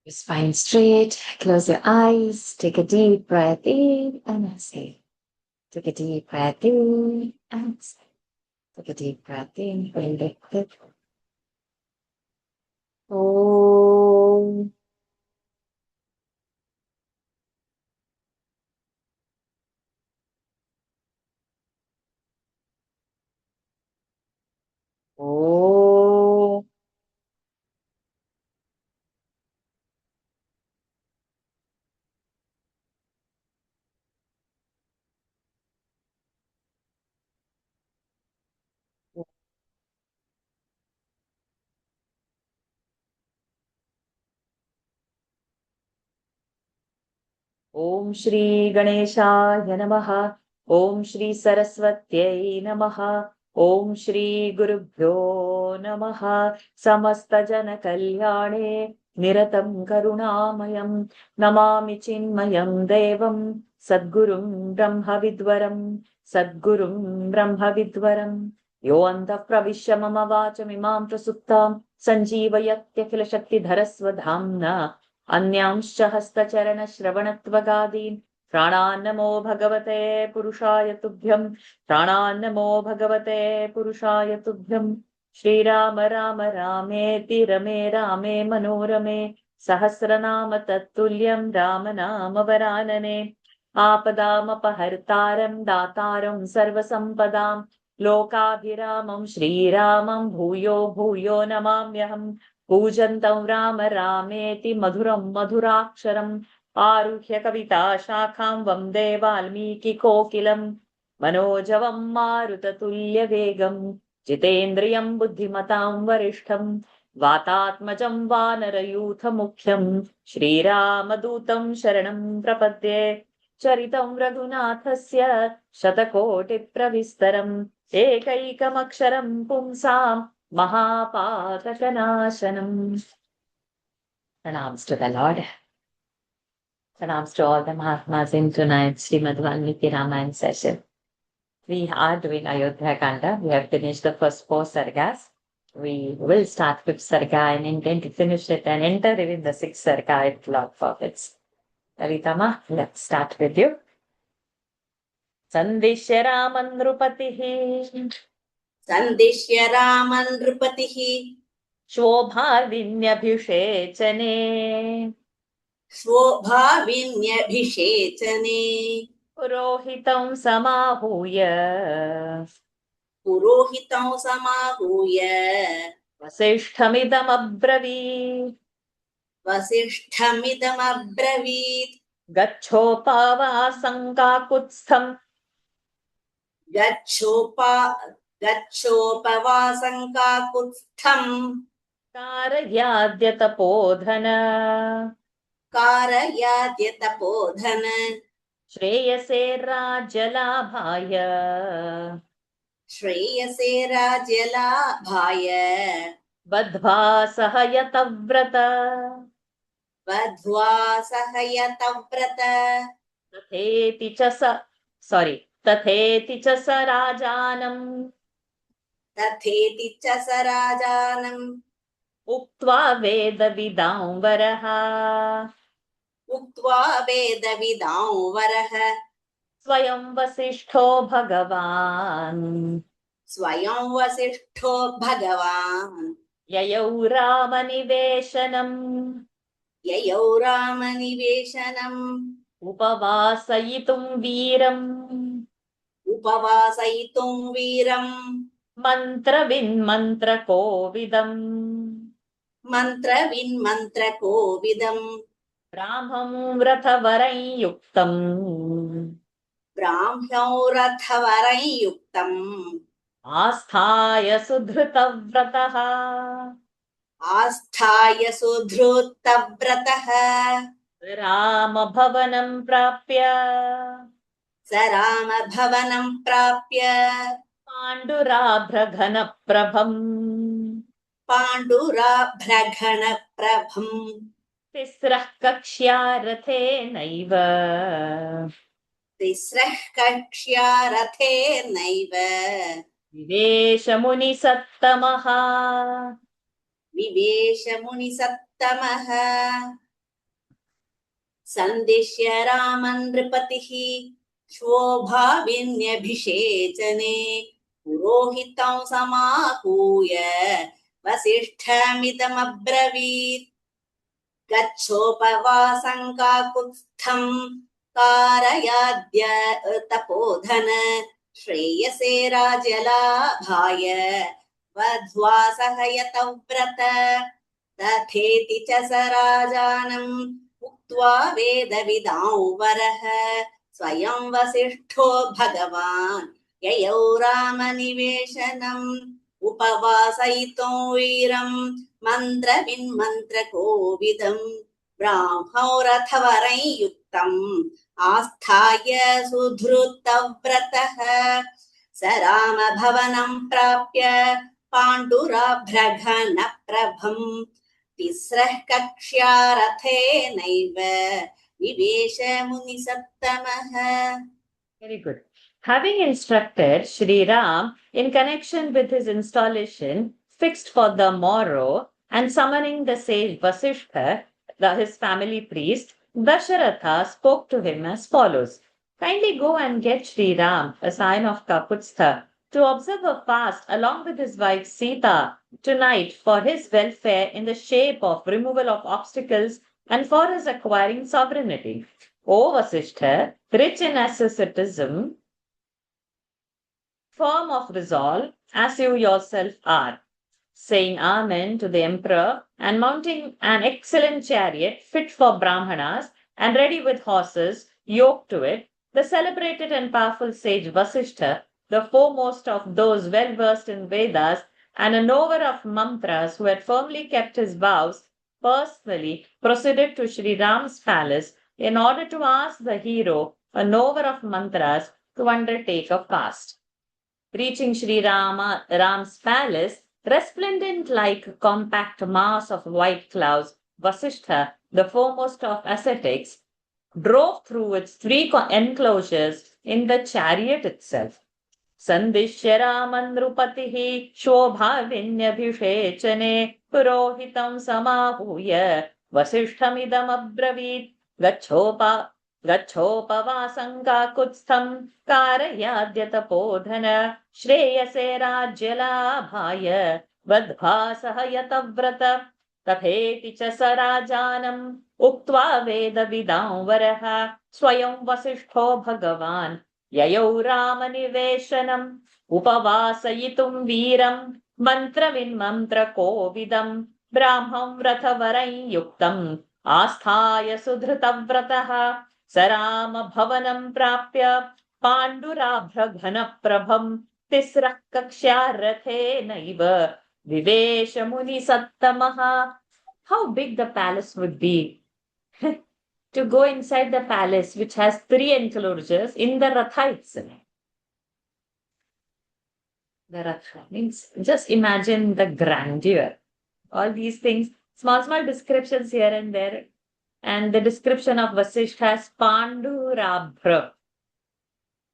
Spine straight, close your eyes, take a deep breath in and exhale. Take a deep breath in and exhale. Take a deep breath in, hold it. Om. Om. ओम श्री गणेशाय नमः। ओम श्री सरस्वत्यै नमः। ओम श्री गुरुभ्यो नमः। समस्त जन कल्याणे निरतं करुणामयं नमामि चिन्मयं देवं सद्गुरुं ब्रह्मविद्वरं यो अन्तः प्रविश्य मम वाचमिमां प्रसुप्तां सञ्जीवयत्यखिलशक्तिधरस्वधाम्ना अन्यांश्च हस्तचरणश्रवणत्वगादीन् प्राणान्नमो भगवते पुरुषाय तुभ्यं। प्राणान्नमो भगवते पुरुषाय तुभ्यं। श्रीराम राम रामेति रमे रामे मनोरमे सहस्रनाम तत्तुल्यं राम नाम वरानने। आपदामपहर्तारं दातारं सर्वसम्पदां लोकाभिरामं श्रीरामं भूयो भूयो नमाम्यहम्। पूजन्तं राम रामेति मधुरं मधुराक्षरम् आरुह्य कविता शाखां वन्दे वाल्मीकिकोकिलं मनोजवं मारुततुल्यवेगं जितेन्द्रियं बुद्धिमतां वरिष्ठं वातात्मजं वानरयूथमुख्यं श्रीरामदूतं शरणं प्रपद्ये। चरितं रघुनाथस्य शतकोटिप्रविस्तरम् एकैकमक्षरं पुंसां महापातकनाशनम्. Pranams to the Lord. Pranams to all the Mahatmas in tonight's Srimad Valmiki Ramayana session. We are doing Ayodhya Kanda. We have finished the first 4 sargas. We will start 5th sarga and intend to finish it and enter in the 6th sarga if Lord forbids. Laritama, let's start with you. Sandishya Raman Nrupatihi. सन्दिश्य Raman नृपतिः शोभाविन्यभिषेचने स्वभाविन्यभिषेचने पुरोहितं समाहूय वसिष्ठमिदमब्रवीत् गच्छोपावासं काकुत्स्थम् गच्छोपवासं काकुत्स्थम् कारयाद्य तपोधन श्रेयसे राज्यलाभाय बद्ध्वा सह यतव्रत तथेति च स राजानम् उक्त्वा वेदविदां वरः स्वयं वसिष्ठो भगवान् ययौ रामनिवेशनम् उपवासयितुं वीरम् मन्त्रविन्मन्त्रकोविदम् ब्राह्मं रथवरं युक्तम् आस्थाय सुधृतव्रतः रामभवनं प्राप्य पाण्डुराभ्रघनप्रभम् तिस्रः कक्ष्या रथेनैव विवेश मुनिसत्तमः सन्दिश्य रामन् नृपतिः शोभाविन्यभिषेचने पुरोहितं समाहूय वसिष्ठमिदमब्रवीत् गच्छोपवासं काकुत्स्थं कारयाद्य तपोधन श्रेयसे राज्यलाभाय वध्वा सह यतव्रत तथेति च स राजानम् उक्त्वा वेदविदां वरः स्वयं वसिष्ठो भगवान् ययौ रामनिवेशनम् उपवासयितुं वीरम् मन्त्रविन्मन्त्रकोविदम् ब्राह्मौ रथवरं युक्तम् आस्थाय सुधृतव्रतः स रामभवनं प्राप्य पाण्डुराभ्रघनप्रभम् तिस्रः कक्ष्या रथेनैव विवेश मुनिसत्तमः. Very good. Having instructed Sri Ram in connection with his installation fixed for the morrow and summoning the sage Vasishtha, his family priest, Dasharatha spoke to him as follows. Kindly go and get Sri Ram, a sign of Kaputstha, to observe a fast along with his wife Sita tonight for his welfare in the shape of removal of obstacles and for his acquiring sovereignty. O Vasishtha, rich in asceticism, firm of resolve, as you yourself are, saying Amen to the emperor and mounting an excellent chariot fit for Brahmanas and ready with horses yoked to it, the celebrated and powerful sage Vasishtha, the foremost of those well versed in Vedas and a knower of mantras who had firmly kept his vows, personally proceeded to Sri Ram's palace in order to ask the hero, a knower of mantras, to undertake a fast. Reaching Ram's palace, resplendent like a compact mass of white clouds, Vasishtha, the foremost of ascetics, drove through its three enclosures in the chariot itself. सन्दिश्य Raman नृपतिः शोभाविन्यभिषेचने पुरोहितं समाहूय वसिष्ठमिदमब्रवीत् गच्छोपवासं काकुत्स्थं कारयाद्य तपोधन श्रेयसे राज्यलाभाय वध्वा सह यतव्रत तथेति च स राजानम् उक्त्वा वेदविदां वरः स्वयं वसिष्ठो भगवान् ययौ रामनिवेशनम् उपवासयितुं वीरम् मन्त्रविन्मन्त्रकोविदम् ब्राह्मं रथवरं युक्तम् आस्थाय सुधृतव्रतः स रामभवनं प्राप्य पाण्डुराभ्रघनप्रभम् तिस्रः कक्ष्या रथेनैव विवेश मुनिसत्तमः. How big the palace would be to go inside the palace, which has three enclosures in the Ratha itself. The Ratha means just imagine the grandeur. All these things, small descriptions here and there. And the description of Vasishtha as Pandurabhra,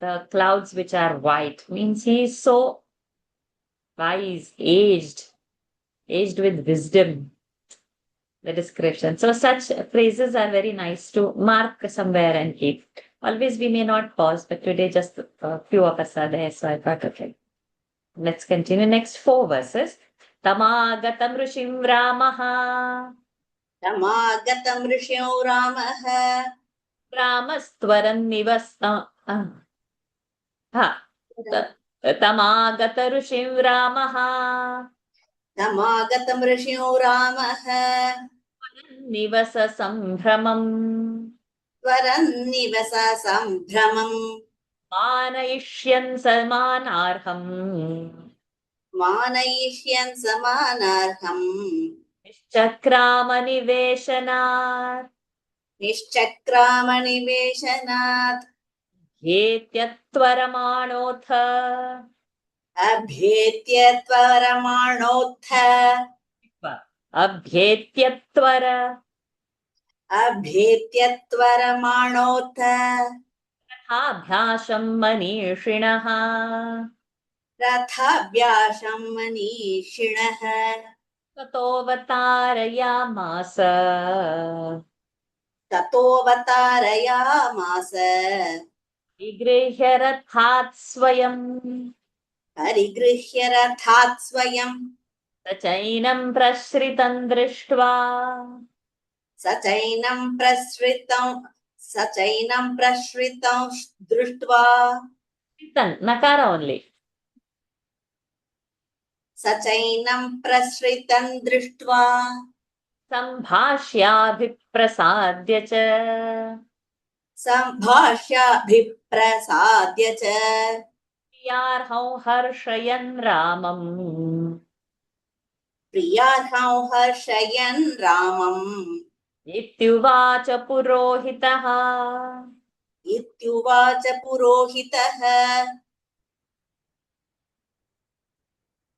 the clouds which are white, means he is so wise, aged with wisdom. The description. So such phrases are very nice to mark somewhere and keep. Always we may not pause, but today just a few of us are there, so I thought, okay. Let's continue. Next 4 verses. Tamagatam Rishim Ramaha. तमागतं ऋष्यो रामः Ramastvaran Nivasta. Tamagata Rishim Ramaha. तमागतं ऋष्यो रामः Nivasa Sambhramam. त्वरन्निवस सम्भ्रमम् Manayishyan Salmanarham. मानयिष्यन् समानार्हम् Nischakramaniveşanat. निश्चक्रामनिवेशनात् Hetyatvaramanoth. अभ्येत्य त्वरमाणोत्थ Abhyetyattvara. अभ्येत्य त्वरमाणोत्थ Abhyasham Manishinaha. रथाभ्यासं मनीषिणः Tatovatarayamasa. ततोऽवतारयामास विगृह्य रथात् स्वयम् परिगृह्य रथात् स्वयम् स चैनं प्रश्रितं दृष्ट्वा स चैनं प्रश्रितं दृष्ट्वा नकार ओन्ली स चैनं प्रसृतं दृष्ट्वा सम्भाष्याभिप्रसाद्य च सम्भाष्याभिप्रसाद्य च प्रियार्हौ हर्षयन् रामम् प्रियार्हौ हर्षयन् रामम् इत्युवाच पुरोहितः इत्युवाच पुरोहितः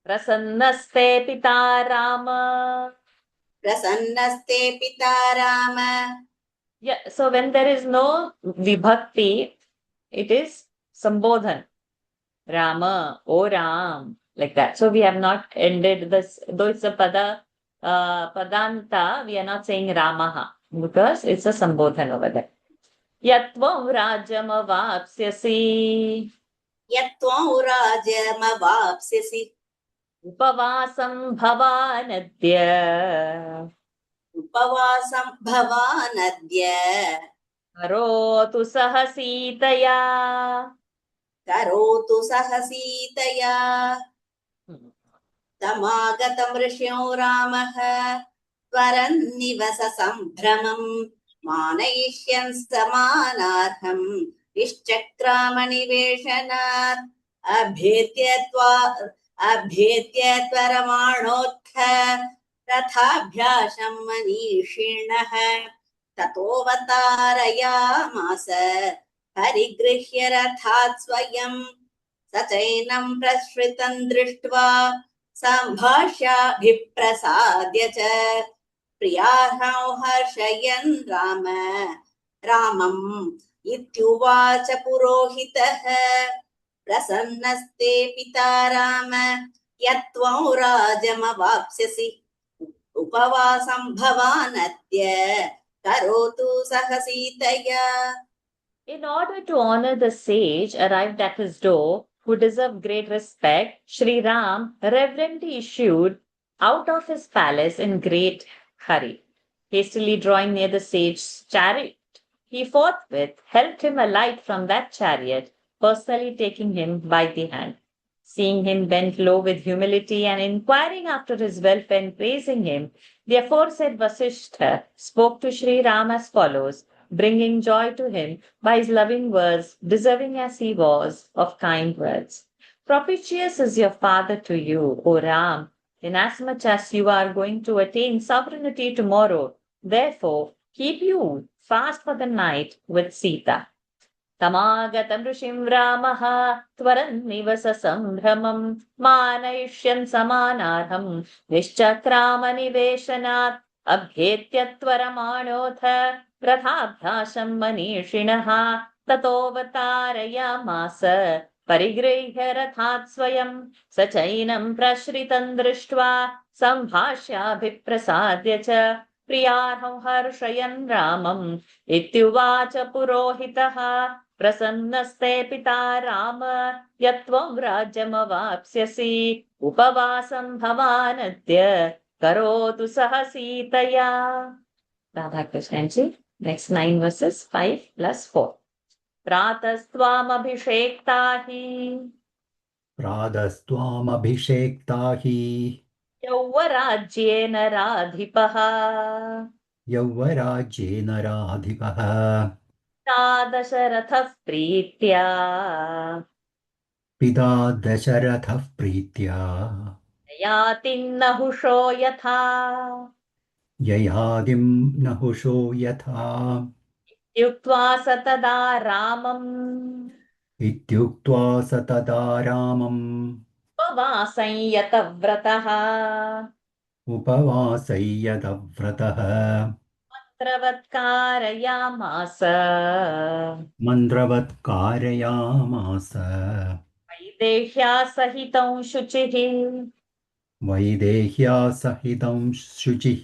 प्रसन्नस्ते पिता राम प्रसन्नस्ते पिता Ram. Yeah, so when there is no vibhakti, it is Sambodhan. Rama, O Ram, like that. So we have not ended this, though it's a padanta, we are not saying Ramaha because it's a Sambodhan over there. Yatvam rajam avapsyasi यत्त्वं राज्यमवाप्स्यसि upavasam bhavanadya उपवासं भवानद्य karotu saha सीतया. करोतु सह सीतया तमागतं ऋष्यो रामः त्वरन्निवस सम्भ्रमम् मानयिष्यन् समानार्हम् निश्चक्रामनिवेशनात् अभ्येत्य त्वरमाणोत्थ रथाभ्यासं मनीषिणः ततोऽवतारयामास परिगृह्य रथात् स्वयम् स चैनं प्रसृतं दृष्ट्वा सम्भाष्याभिप्रसाद्य च प्रियार्हौ हर्षयन् रामम् इत्युवाच पुरोहितः प्रसन्नस्ते पिता राम यत्त्वं राज्यमवाप्स्यसि उपवासं भवानद्य करोतु सह सीतया. In order to honor the sage arrived at his door, who deserved great respect, Sri Ram reverently issued out of his palace in great hurry. Hastily drawing near the sage's chariot, he forthwith helped him alight from that chariot, personally taking him by the hand. Seeing him bent low with humility and inquiring after his welfare and praising him, the aforesaid Vasishtha spoke to Sri Ram as follows, bringing joy to him by his loving words, deserving as he was of kind words. Propitious is your father to you, O Ram, inasmuch as you are going to attain sovereignty tomorrow. Therefore, keep you fast for the night with Sita. तमागतं ऋषिं रामः त्वरन्निव सम्भ्रमं मानयिष्यन् समानार्हं निश्चक्रामनिवेशनात् अभ्येत्य त्वरमाणोऽथ रथाभ्यासं मनीषिणः ततोऽवतारयामास परिगृह्य रथात् स्वयं स चैनं प्रश्रितं दृष्ट्वा सम्भाष्याभिप्रसाद्य च प्रियार्हं हर्षयन् रामम् इत्युवाच पुरोहितः प्रसन्नस्ते पिता राम यत्त्वं राज्यमवाप्स्यसि उपवासं भवानद्य करोतु सह सीतया. Radha Krishnan ji. Next 9 verses, 5 plus 4. प्रातस्त्वामभिषेक्ता हि प्रातस्त्वामभिषेक्ता हि यौवराज्येन राधिपः यौवराज्येन राधिपः दशरथः प्रीत्या पिता दशरथः प्रीत्या यातिन्नहुषो यथा ययातिं नहुषो यथा युक्त्वा स तदा रामम् इत्युक्त्वा स तदा रामम् उपवासंयतव्रतः उपवासय्यतव्रतः मन्त्रवत्कारयामास मन्त्रवत्कारयामास वैदेह्या सहितं शुचिः वैदेह्या सहितं शुचिः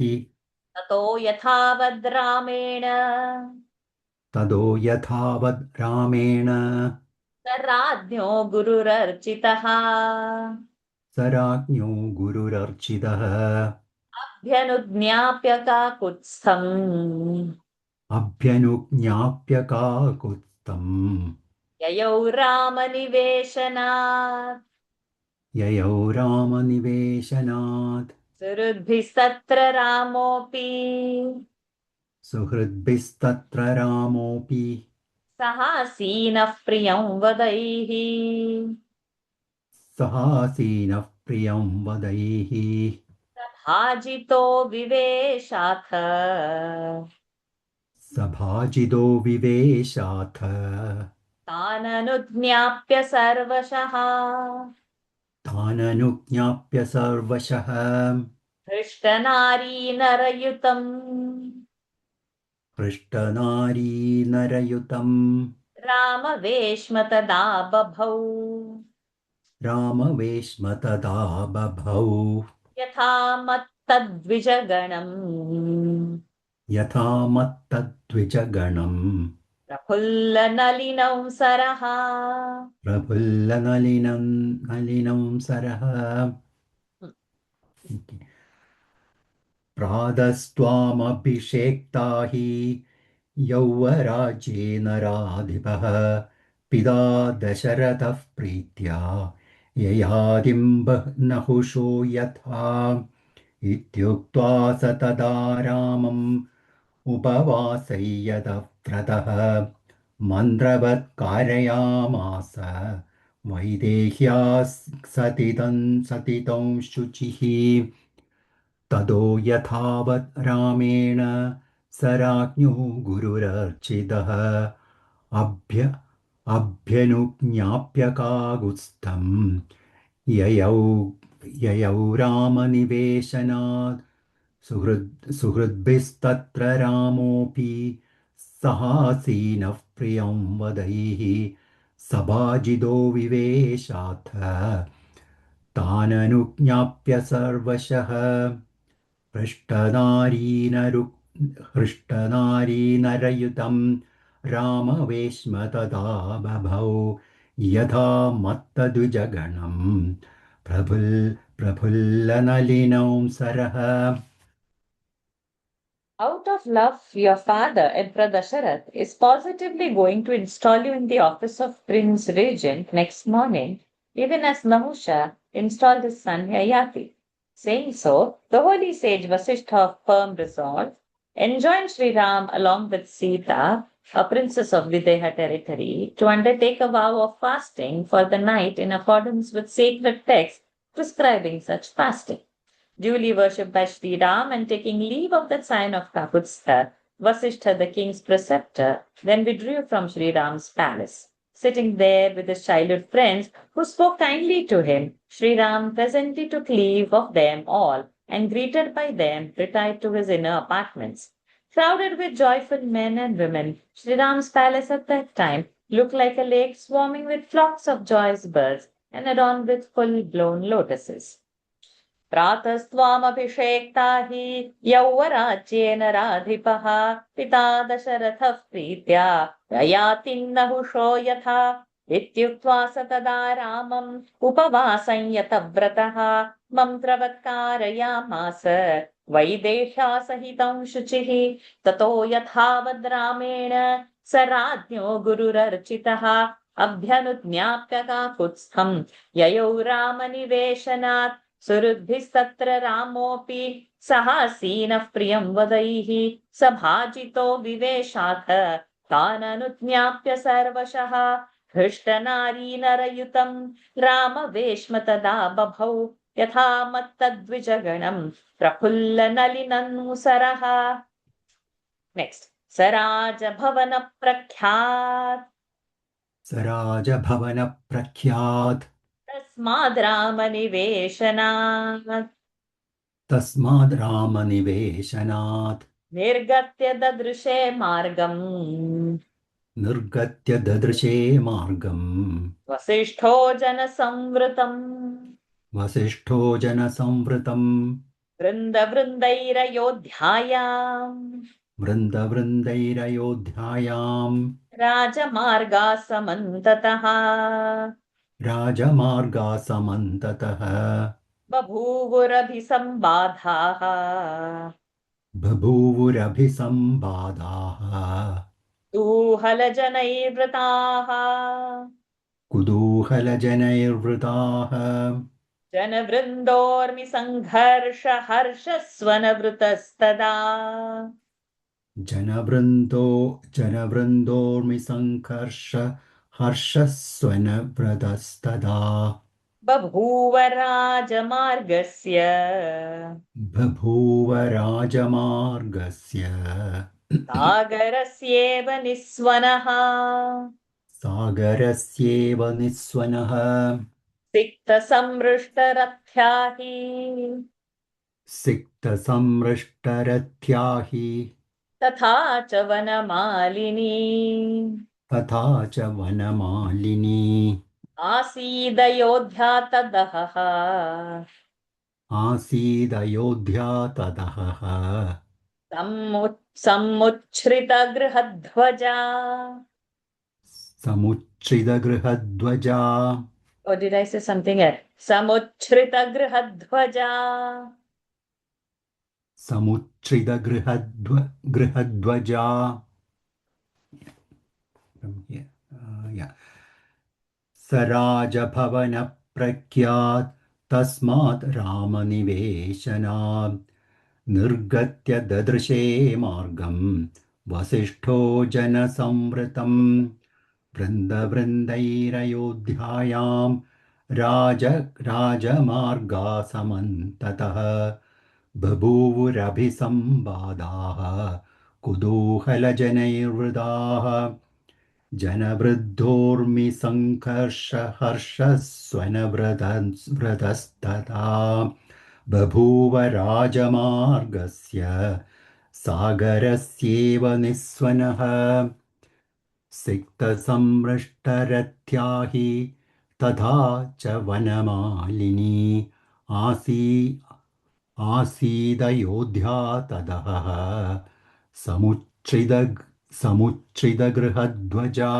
ततो यथावद् रामेण ततो यथावद् रामेण स राज्ञो गुरुरर्चितः स राज्ञो गुरुरर्चितः अभ्यनुज्ञाप्य काकुत्स्थम् अभ्यनुज्ञाप्य काकुत्स्थम् ययौ रामनिवेशनात् ययौ रामनिवेशनात् सुहृद्भिस्तत्र रामोऽपि सुहृद्भिस्तत्र रामोऽपि सहासीनः प्रियं वदैः सहासीनः प्रियं वदैः भाजितो विवेशाथ सभाजितो विवेशाथ ताननुज्ञाप्य सर्वशः ताननुज्ञाप्य सर्वशः हृष्टनारीनरयुतम् हृष्टनारीनरयुतम् रामवेश्म तदा बभौ रामवेश्म तदा बभौ यथा मत्तद्विजगणम् यथा मत्तद्विजगणम् प्रफुल्लनलिनौ सरः प्रफुल्लनलिनं सरः प्रातस्त्वामभिषेक्ता हि यौवराज्येन राधिपः पिता दशरथः प्रीत्या ययातिं नहुषो यथा इत्युक्त्वा स तदा रामम् उपवासय्यदव्रतः मन्त्रवत् कारयामास वैदेह्या सतितं शुचिः ततो यथावत् रामेण स राज्ञो गुरुरर्चितः अभ्य अभ्यनुज्ञाप्य काकुत्स्थम् ययौ रामनिवेशनात् सुहृद्भिस्तत्र रामोऽपि सहासीनः प्रियं वदैः सभाजितो विवेशाथ ताननुज्ञाप्य सर्वशः हृष्टनारीनरयुतं रामवेश्म तदा बभौ यथा मत्तद्विजगणम् प्रफुल्लनलिनौ सरः Out of love, your father, Emperor Dasharatha, is positively going to install you in the office of Prince Regent next morning, even as Nahusha installed his son Yayati. Saying so, the holy sage Vasishtha of firm resolve enjoined Sri Ram along with Sita, a princess of Videha territory, to undertake a vow of fasting for the night in accordance with sacred texts prescribing such fasting. Duly worshipped by Sri Ram and taking leave of the sign of Kakutstha, Vasishtha, the king's preceptor, then withdrew from Sri Ram's palace. Sitting there with his childhood friends, who spoke kindly to him, Sri Ram presently took leave of them all and, greeted by them, retired to his inner apartments. Crowded with joyful men and women, Sri Ram's palace at that time looked like a lake swarming with flocks of joyous birds and adorned with full-blown lotuses. प्रातस्त्वामभिषेक्ता हि यौवराज्येन राधिपः पिता दशरथः प्रीत्या ययातिन्नहुषो यथा इत्युक्त्वा स तदा रामम् उपवासंयतव्रतः मन्त्रवत्कारयामास वैदेह्या सहितं शुचिः ततो यथावद् रामेण स राज्ञो गुरुरर्चितः अभ्यनुज्ञाप्य काकुत्स्थम् ययौ रामनिवेशनात् सुहृद्भिस्तत्र रामोऽपि सहासीनः प्रियं वदैः सभाजितो विवेशाथ ताननुज्ञाप्य सर्वशः हृष्टनारीनरयुतं रामवेश्म तदा बभौ यथा मत्तद्विजगणं प्रफुल्लनलिनन्मुसरः. नेक्स्ट सराजभवनप्रख्यात् सराजभवनप्रख्यात् तस्माद् रामनिवेशनात् तस्माद् रामनिवेशनात् निर्गत्य ददृशे मार्गम् निर्गत्य ददृशे मार्गम् वसिष्ठो जनसंवृतम् वसिष्ठो जनसंवृतम् वृन्दवृन्दैरयोध्यायाम् वृन्दवृन्दैरयोध्यायाम् राजमार्गा समन्ततः राजमार्गासमन्ततः बभूवुरभिसम्बाधाः बभूवुरभिसम्बाधाः तूहलजनैर्वृताः कुतूहलजनैर्वृताः जनवृन्दोर्मि सङ्घर्ष हर्षस्वनवृतस्तदा जनवृन्दोर्मिसङ्कर्ष हर्षस्वनव्रतस्तदा बभूव राजमार्गस्य बभूव राजमार्गस्य सागरस्येव निस्वनः सागरस्येव निस्वनः सिक्तसमृष्टरथ्याहि सिक्तसमृष्टरथ्या हि तथा च वनमालिनी तथा च वनमालिनी आसीदयोध्या तदहः आसीदयोध्या तदहः समुच्छ्रितगृहध्वजा समुच्छ्रितगृहध्वजा or did I say something else? समुच्छ्रितगृहध्वजा गृहध्वजा from here yeah सराजभवनप्रख्यात् तस्मात् रामनिवेशनात् निर्गत्य ददृशे मार्गं वसिष्ठो जनसंवृतं वृन्दवृन्दैरयोध्यायां राजमार्गासमन्ततः बभूवुरभिसंवादाः कुतूहलजनैर्वृताः जनवृद्धोर्मिसङ्कर्षहर्षस्वनव्रतस्तथा बभूव राजमार्गस्य सागरस्येव निस्वनः सिक्तसमृष्टरथ्या हि तथा च वनमालिनी आसीदयोध्या तदहः समुच्छ्रितगृहध्वजा.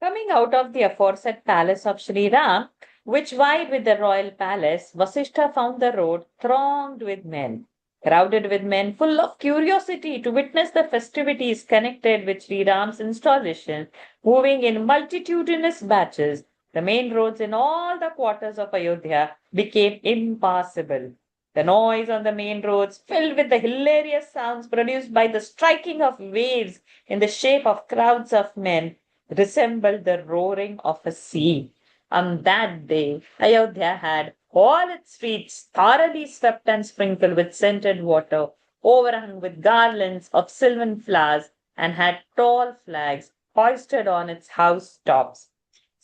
Coming out of the aforesaid palace of Sri Ram, which vied with the royal palace, Vasishtha found the road thronged with men, crowded with men full of curiosity to witness the festivities connected with Sri Ram's installation, moving in multitudinous batches. The main roads in all the quarters of Ayodhya became impassable. The noise on the main roads, filled with the hilarious sounds produced by the striking of waves in the shape of crowds of men, resembled the roaring of a sea. On that day, Ayodhya had all its streets thoroughly swept and sprinkled with scented water, overhung with garlands of silver flowers, and had tall flags hoisted on its house tops.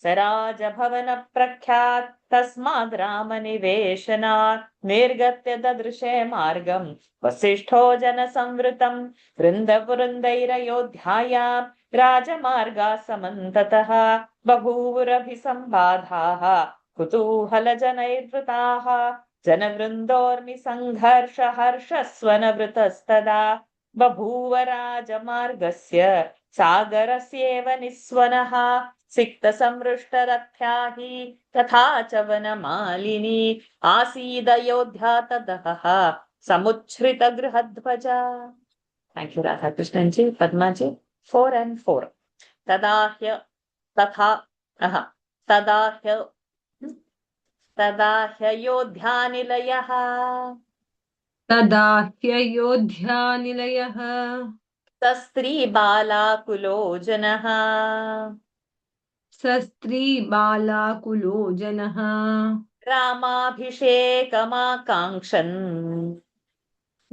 Seraj भवन प्रख्यात तस्माद् राम निवेशनात् निर्गत्य ददृशे मार्गं वसिष्ठो जन संवृतं वृन्दवृन्दैरयोध्यायां राजमार्गा समन्ततः बभूवुरभिसम्बाधाः कुतूहलजनैर्वृताः जनवृन्दोर्मिसङ्घर्ष हर्षस्वनवृतस्तदा बभूव राजमार्गस्य सागरस्येव निस्वनः सिक्तसमृष्टरथ्या हि तथा च वनमालिनी आसीदयोध्या तदहः समुच्छ्रितगृहध्वजा. Thank you, Radhakrishnan ji, Padma ji. 4 and 4. तदाह्य तथा तदाह्य तदाह्ययोध्यानिलयः तदाह्ययोध्यानिलयः सस्त्रीबालाकुलो जनः सस्त्रीबालाकुलो जनः रामाभिषेकमाकाङ्क्षन्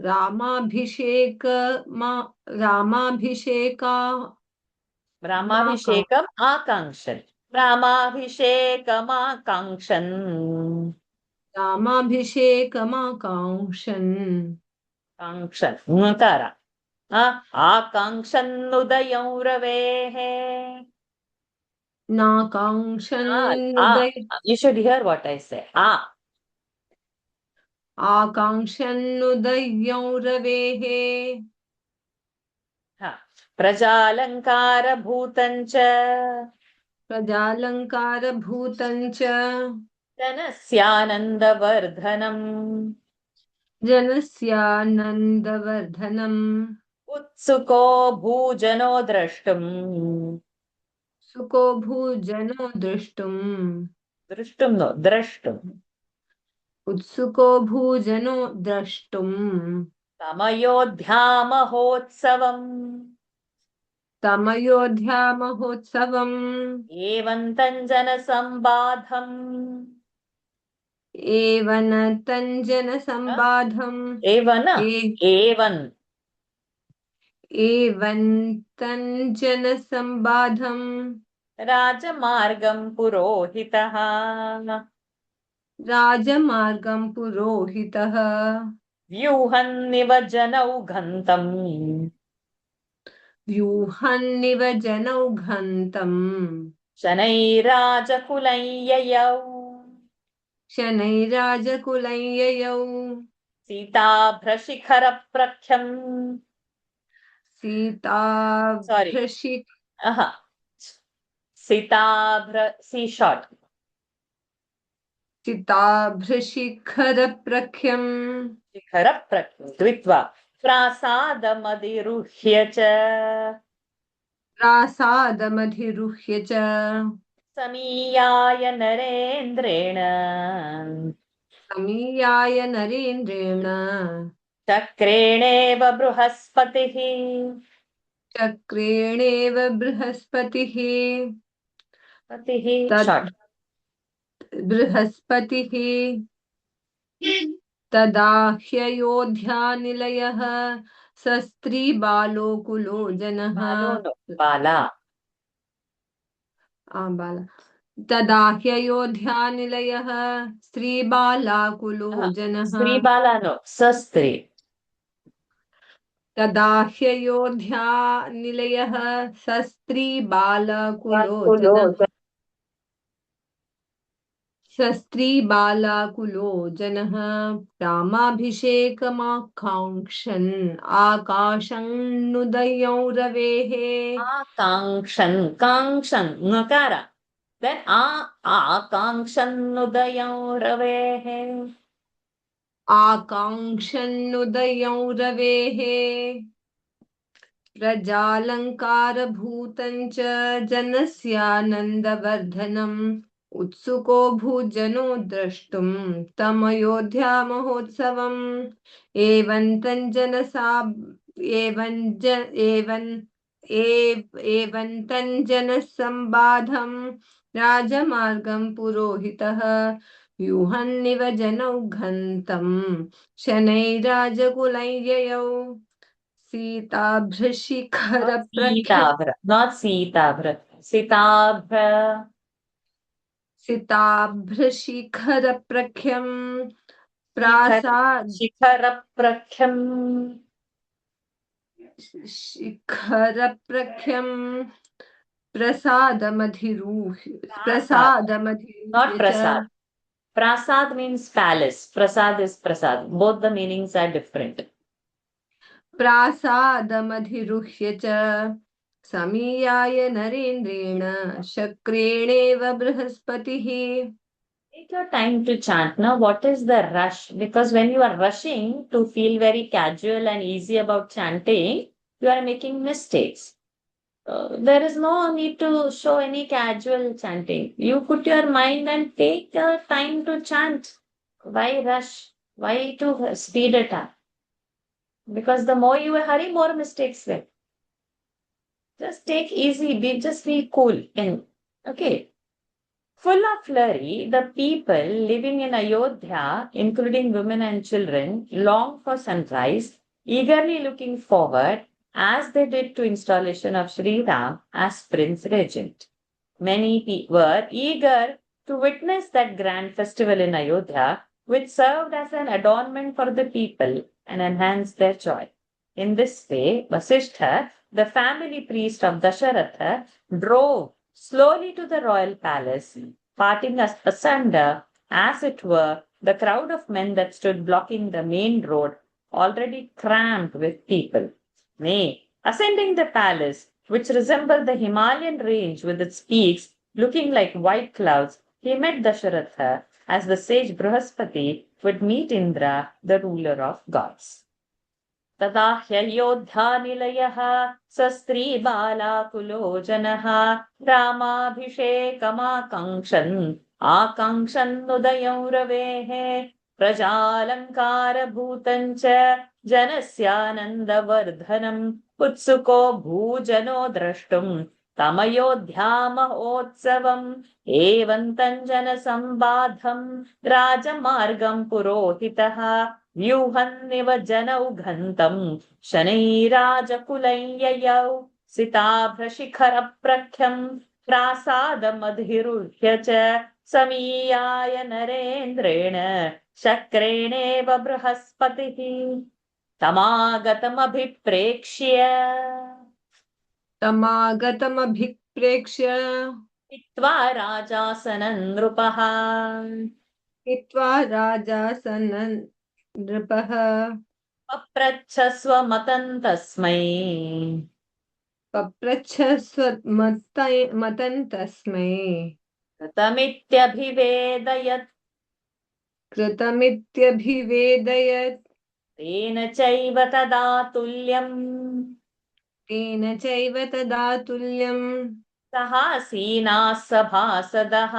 रामाभिषेकम् आकाङ्क्षन् रामाभिषेकमाकाङ्क्षन् काङ्क्षन् ङकार आकाङ्क्षन्नुदयं रवेः. नाकाङ्क्षन् You should hear what I say. आकाङ्क्षन्नुदयं रवेः प्रजालङ्कारभूतं च प्रजालङ्कारभूतं च धनस्यानन्दवर्धनम् जनस्यानन्दवर्धनम् उत्सुको भूजनो द्रष्टुम् सुको भूजनो द्रष्टुम् नो द्रष्टुम् उत्सुको भूजनो द्रष्टुम् तमयोध्यामहोत्सवम् तमयोध्यामहोत्सवम् एवन्तं जनसम्बाधम् एवनतञ्जनसम्बाधम् एवन एवन् एवन्तञ्जनसम्बाधम् राजमार्गं पुरोहितः राजमार्गं पुरोहितः व्यूहन्निव जनौघन्तम् व्यूहन्निव जनौघन्तम् शनैराजकुलं ययौ शनैराजकुलययौ सीताभ्रशिखरप्रख्यम् सारी सीताभ्रशिख सीताभ्र सी शॉर्ट सीताभ्रशिखरप्रख्यम् शिखरप्रख्यम् द्वित्वा प्रासादमधिरुह्य च प्रासादमधिरुह्य च समीयाय नरेन्द्रेण समीयाय नरेन्द्रेण चक्रेणेव बृहस्पतिः चक्रेणेव बृहस्पतिः पतिः तद् शॉर्ट बृहस्पतिः तदा ह्ययोध्यानिलयः सस्त्रीबालोकुलो जनः बालो नो बाला बाला तदा ह्ययोध्यानिलयः स्त्रीबालाकुलो जनः स्त्री बाला नो सस्त्री तदा ह्ययोध्यानिलयः सस्त्रीबालकुलो जनः सस्त्रीबालाकुलो जनः रामाभिषेकमाकाङ्क्षन् आकाशन्नुदयौ रवेः आकाङ्क्षन् काङ्क्षन् नकार then आकाङ्क्षन्नुदयं रवेः आकाङ्क्षन्नुदयौ रवेः प्रजालङ्कारभूतं च जनस्यानन्दवर्धनम् उत्सुको भूजनो द्रष्टुं तमयोध्यामहोत्सवम् एवन्तञ्जनसम्बाधम् राजमार्गं पुरोहितः व्यूहन्निव जनौघन्तम् शनैराजकुलययौ सीताभ्रशिखरप्रख्यम् not सीताभ्र सीताभ्र सीताभ्रशिखरप्रख्यम् प्रासाद शिखरप्रख्यम् शिखरप्रख्यम् प्रसादमधिरूह्य not प्रसादमधिरूह्य च prasad prasad means palace prasad is prasad both the meanings are different प्रासादमधिरुह्य च समीयाय नरेन्द्रेण शक्रेणेव बृहस्पतिः Take your time to chant. Now, what is the rush? Because when you are rushing to feel very casual and easy about chanting, you are making mistakes. There is no need to show any casual chanting. You put your mind and take your time to chant. Why rush? Why to speed it up? Because the more you hurry, more mistakes will. Just take easy. Just be cool. Okay. Full of flurry, the people living in Ayodhya, including women and children, longed for sunrise, eagerly looking forward, as they did to installation of Sri Ram as Prince Regent. Many were eager to witness that grand festival in Ayodhya, which served as an adornment for the people and enhanced their joy. In this way, Vasishtha, the family priest of Dasharatha, drove slowly to the royal palace, parting us asunder, as it were, the crowd of men that stood blocking the main road, already cramped with people. Nay, ascending the palace, which resembled the Himalayan range with its peaks looking like white clouds, he met Dasharatha as the sage Brihaspati would meet Indra, the ruler of gods. तदा ह्ययोध्यानिलयः स स्त्रीबालाकुलो जनः रामाभिषेकमाकाङ्क्षन् आकाङ्क्षन्नुदयं रवेः प्रजालङ्कारभूतं च जनस्यानन्दवर्धनम् उत्सुको भूजनो द्रष्टुम् तमयोध्यामहोत्सवम् एवं जनसम्बाधम् राजमार्गं पुरोहितः व्यूहन्निव जनौघन्तम् शनैराजकुलय्ययौ सिताभ्रशिखरप्रख्यम् प्रासादमधिरुह्य च समीयाय नरेन्द्रेण शक्रेणेव बृहस्पतिः तमागतमभिप्रेक्ष्य हित्वा राजासनं नृपः हित्वा राजासनं नृपः पप्रच्छ स्वमतं तस्मै पप्रच्छ मतं तस्मै कृतमित्यभिवेदयत् तेन चैव तदा तुल्यम् तेन चैव तदा तुल्यम् सहासीनाः सभासदः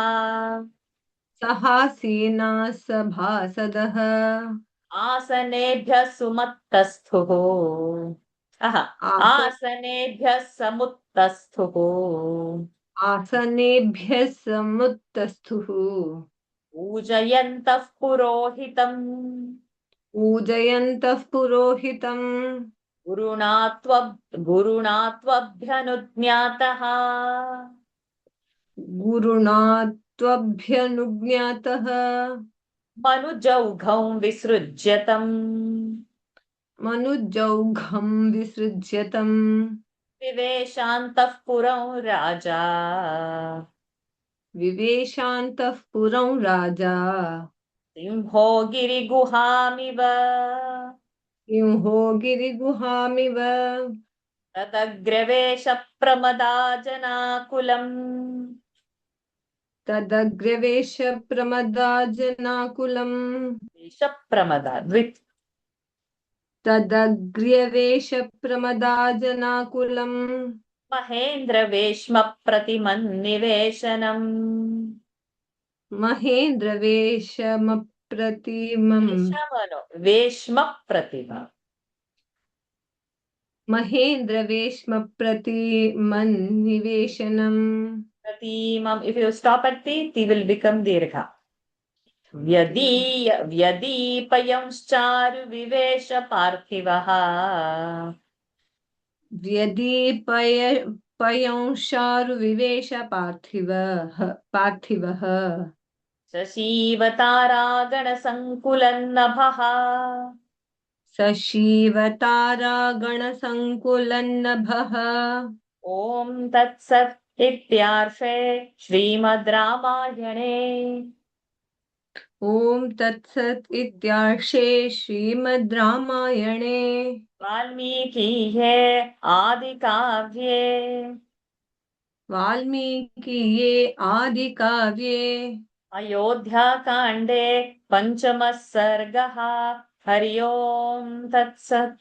सहासीनाः सभासदः आसनेभ्यः सुमत्तस्थुः आसनेभ्यः समुत्तस्थुः आसनेभ्यः समुत्तस्थुः पूजयन्तः पुरोहितम् पूजयन्तः पुरोहितम् गुरुणा त्वभ्यनुज्ञातः गुरुणा त्वभ्यनुज्ञातः मनुजौघं विसृज्यतम् मनुजौघं विसृज्यतम् विवेशान्तः पुरं राजा विवेशान्तः पुरं राजा सिंहो गिरिगुहामिव सिंहो गिरिगुहामिव तदग्रवेश प्रमदाजनाकुलम् तदग्रवेश प्रमदाजनाकुलम् प्रमदा तदग्र्यवेश प्रमदाजनाकुलम् महेन्द्रवेश्म प्रतिमन्निवेशनम् महेन्द्रवेशमप्रतिमम् वेश्म प्रतिमा महेन्द्रवेश्मप्रतिमन्निवेशनम् Pratimam. If you stop at ti will become dirgha. व्यदीपयंश्चारु विवेश पार्थिवः व्यदीपयंशारुविवेश पार्थिवः शशीवतारागणसङ्कुलन्नभः सशीवतारागणसङ्कुलन्नभः ॐ तत्सत् इत्यार्षे श्रीमद् रामायणे ॐ तत्सत् इत्यार्षे श्रीमद् रामायणे वाल्मीकिये आदिकाव्ये आदिकाव्ये अयोध्याकाण्डे पञ्चमः सर्गः हरि ओम् तत्सत्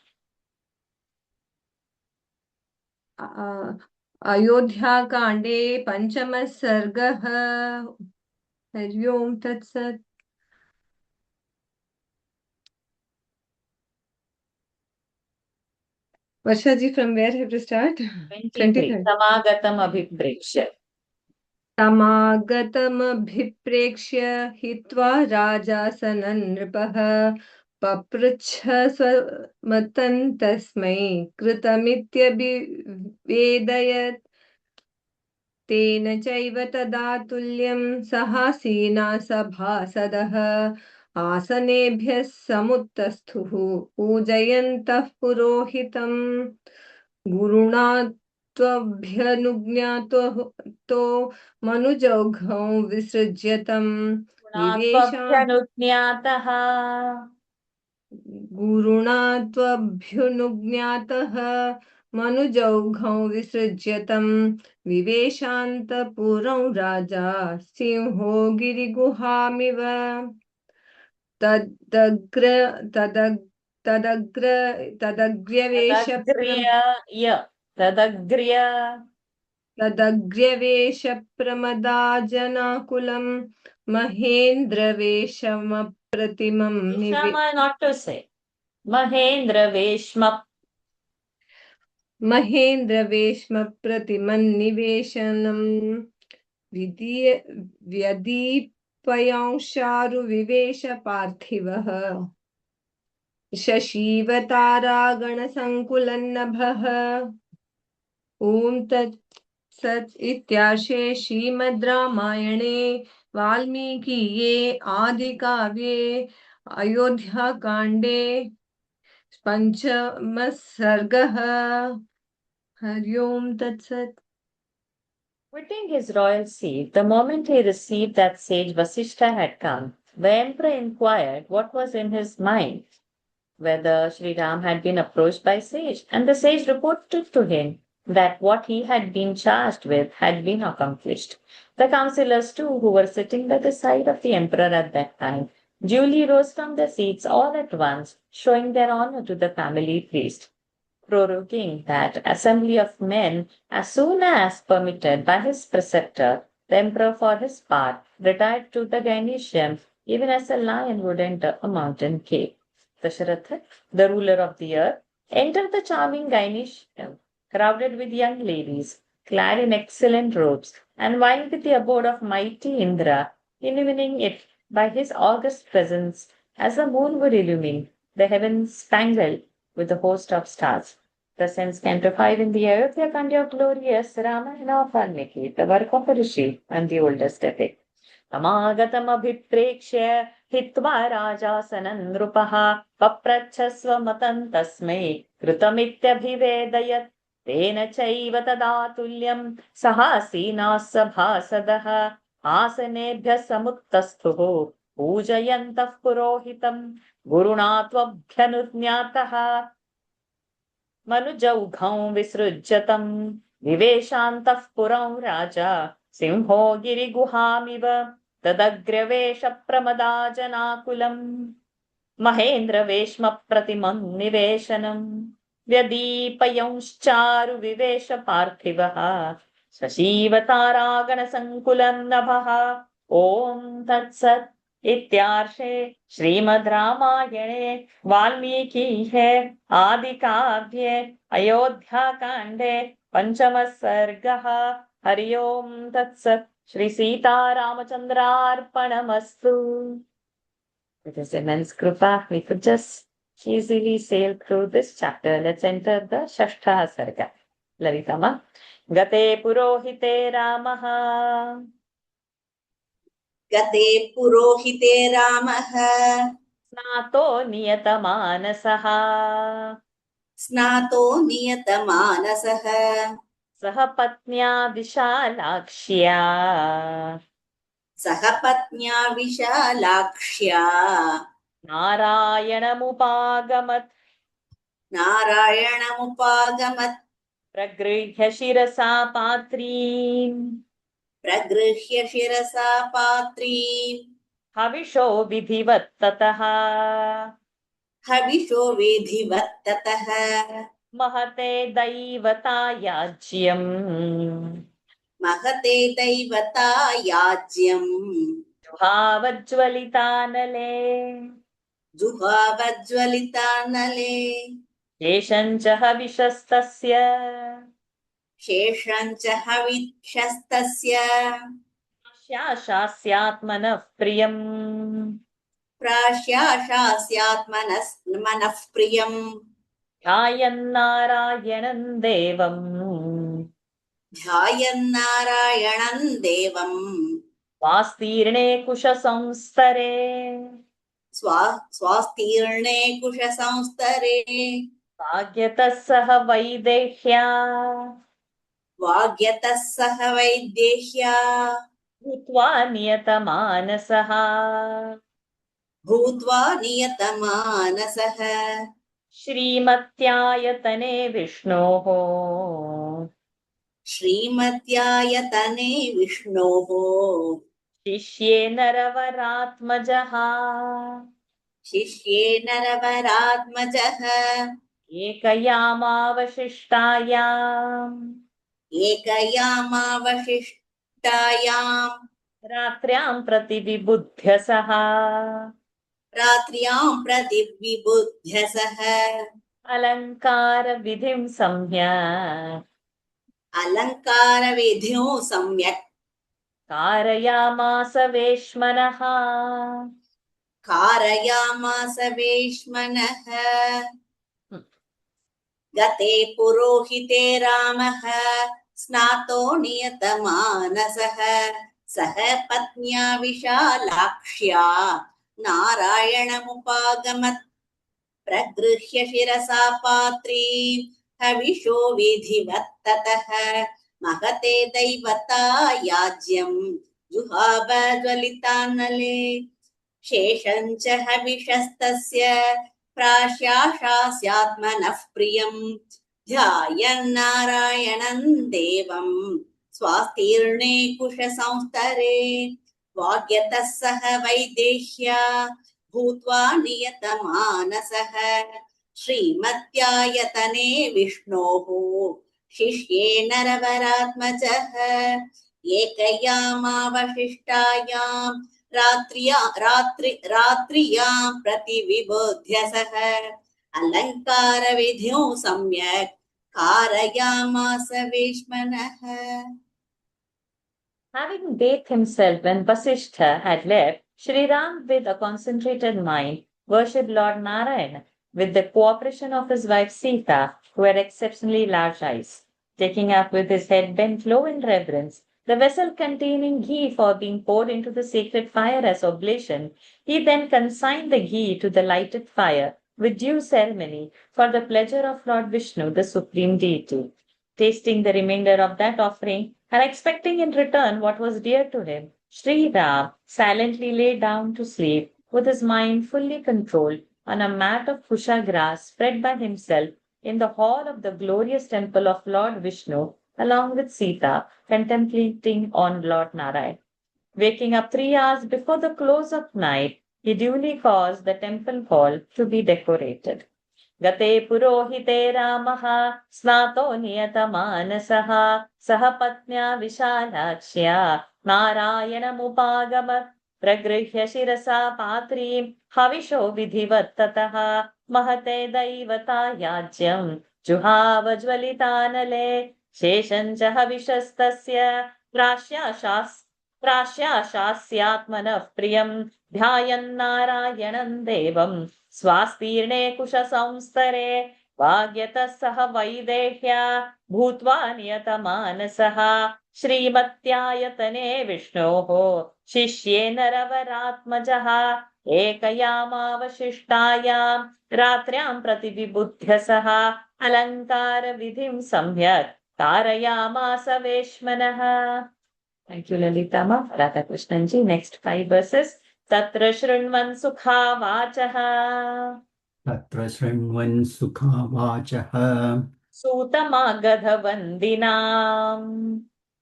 अयोध्याकाण्डे पञ्चमः सर्गः हरि ओम् तत्सत् Varsha ji, from where have to start? 23 समागतमभिप्रेक्ष्य समागतमभिप्रेक्ष्य हित्वा राजासनं नृपः पपृच्छ स्वमतं तस्मै कृतमित्यभिवेदयत् तेन चैव तदा तुल्यं सहासीना सभासदः आसनेभ्यः समुत्तस्थुः पूजयन्तः पुरोहितं गुरुणा त्वभ्यनुज्ञातो मनुजौघं विसृज्यतम् विवेशान् त्वभ्यनुज्ञातः गुरुणा त्वभ्युनुज्ञातः मनुजौघं विसृज्यतं विवेशान्तपुरं राजा सिंहो गिरिगुहामिव तदग्र तदग् तदग्र तदग्र्यवेशप्रम तदग्र्य तदग्र्यवेशप्रमदाजनाकुलं महेन्द्रवेषमप्रतिमं Vishama not to say. Mahendra Veshma महेन्द्रवेश्मप्रतिमन्निवेशनं व्यदीपयांशारुविवेशपार्थिवः शशीवतारागणसङ्कुलन्नभः ॐ तत्सत् इत्यार्षे श्रीमद् रामायणे वाल्मीकिये आदिकाव्ये अयोध्याकाण्डे पञ्चमः सर्गः हरि ओम् तत्सत् quitting his royal seat, the moment he received that sage Vasishtha had come, the emperor inquired what was in his mind, whether Sri Ram had been approached by sage, and the sage reported to him that what he had been charged with had been accomplished. The councillors too, who were sitting by the side of the emperor at that time, duly rose from their seats all at once, showing their honor to the family priest, proroguing that assembly of men as soon as permitted by his preceptor. The emperor, for his part, retired to the Ganeshyam, even as a lion would enter a mountain cave. Dasharatha, the ruler of the earth, entered the charming Ganeshyam, crowded with young ladies, clad in excellent robes, and vying with the abode of mighty Indra, illumining it by his august presence as the moon would illumine the heavens spangled with a host of stars. The sense came to 5 in the Ayodhya Kandya of glorious Ramayana of Valmiki, the work of a rishi and the oldest epic. तमागतमभिप्रेक्ष्य हित्वा राजासनं नृपः पप्रच्छस्व मतं तस्मै कृतमित्यभिवेदयत् तेन चैव तदा तुल्यं सहासीनाः सभासदः आसनेभ्यः समुत्तस्थुः पूजयन्तः पुरोहितं गुरुणा त्वभ्यनुज्ञातः मनुजौघं विसृज्यतं विवेशान्तः पुरं राजा सिंहो गिरिगुहामिव तदग्र्यवेशप्रमदाजनाकुलम् महेन्द्रवेश्मप्रतिमं निवेशनम् व्यदीपयंश्चारुविवेशपार्थिवः शशीवतारागणसङ्कुलं नभः ॐ तत्सत् इत्यार्षे श्रीमद् रामायणे वाल्मीकिये आदिकाव्ये अयोध्याकाण्डे पञ्चमः सर्गः हरि ओम् तत्सत् Shri सीतारामचन्द्रार्पणमस्तु. With his immense kripa, we could just easily sail through this chapter. Let's enter the Shashtha Sarga. Lavitama. Gate Purohite Ramaha. गते पुरोहिते रामः स्नातो नियतमानसः स्नातो नियतमानसः सह पत्न्या विशालाक्ष्या सह पत्न्या विशालाक्ष्या नारायणमुपागमत् प्रगृह्य शिरसा पात्रीम् प्रगृह्य शिरसा पात्रीम् हविषो विधिवत् ततः हविषो विधिवत् ततः महते दैवतायाज्यम् महते दैवता याज्यम् जुहावज्ज्वलितानले जुहावज्ज्वलितानले शेषञ्च हविषस्तस्य शेषञ्च हविषस्तस्य शास्यात्मनः प्रियम् प्राश्याशास्यात्मनः प्रियम् ध्यायन्नारायणम् देवम् ध्यायन्नारायणम् देवम् वास्तीर्णे कुशसंस्तरे स्वास्तीर्णे कुशसंस्तरे भाग्यतः सह वैदेह्या वाग्यतः सह वैदेह्या भूत्वा नियतमानसः भूत्वा नियतमानसः श्रीमत्यायतने विष्णोः श्रीमत्यायतने विष्णोः शिष्ये नरवरात्मजः शिष्ये नरवरात्मजः एकयामावशिष्टायाम् एकयामावशिष्टायाम् रात्र्यां प्रति विबुध्य सः रात्र्यां प्रति विबुध्य सः अलङ्कारविधिं सम्यक् अलङ्कारविधिं सम्यक् कारयामास वेश्मनः कारयामास वेश्मनः गते पुरोहिते रामः स्नातो नियतमानसः सह पत्न्या विशालाक्ष्या नारायणमुपागमत् प्रगृह्य शिरसा पात्रीं हविषो विधिवत्ततः महते दैवता याज्यं जुहाव ज्वलितानले शेषं च हविषस्तस्य प्राशाशास्यात्मनः प्रियं ध्यायन्नारायणं देवं स्वास्तीर्णे कुशसंस्तरे वाग्यतः सह वैदेह्या भूत्वा नियतमानसः श्रीमत्यायतने विष्णोः शिष्ये नरवरात्मजः एकयामावशिष्टायां रात्रियां प्रतिविबोध्य सः अलङ्कारविधिं सम्यक् कारयामास वेश्मनः. Having bathed himself when Vasishtha had left, Sri Ram, with a concentrated mind, worshipped Lord Narayana with the cooperation of his wife Sita, who had exceptionally large eyes. Taking up with his head bent low in reverence the vessel containing ghee for being poured into the sacred fire as oblation, he then consigned the ghee to the lighted fire with due ceremony for the pleasure of Lord Vishnu, the supreme deity. Tasting the remainder of that offering and expecting in return what was dear to him, Sri Ram silently lay down to sleep with his mind fully controlled on a mat of kusha grass spread by himself in the hall of the glorious temple of Lord Vishnu, along with Sita, contemplating on Lord Narayan. Waking up 3 hours before the close of night, he duly caused the temple hall to be decorated. गते पुरोहिते रामः स्नातो नियतमानसः सह पत्न्या विशालाक्ष्या नारायणमुपागमत् प्रगृह्य शिरसा पात्रीं हविषो विधिवत्ततः महते दैवता याज्यं जुहाव ज्वलितानले शेषं च हविषस्तस्य प्राश्याशास्यात्मनः प्रियं ध्यायन्नारायणं देवं स्वास्तीर्णे कुशसंस्तरे वाग्यतः सह वैदेह्या भूत्वा नियतमानसः श्रीमत्यायतने विष्णोः शिष्ये नरवरात्मजः एकयामावशिष्टायां रात्र्यां प्रतिविबुध्य सः अलङ्कारविधिं सम्यक् कारयामास वेश्मनः. Thank you, Lalitama. Radhakrishnan ji. Next 5 verses. तत्र शृण्वन् सुखावाचः तत्र शृण्वन् सुखावाचः सूतमागधवन्दिनाम्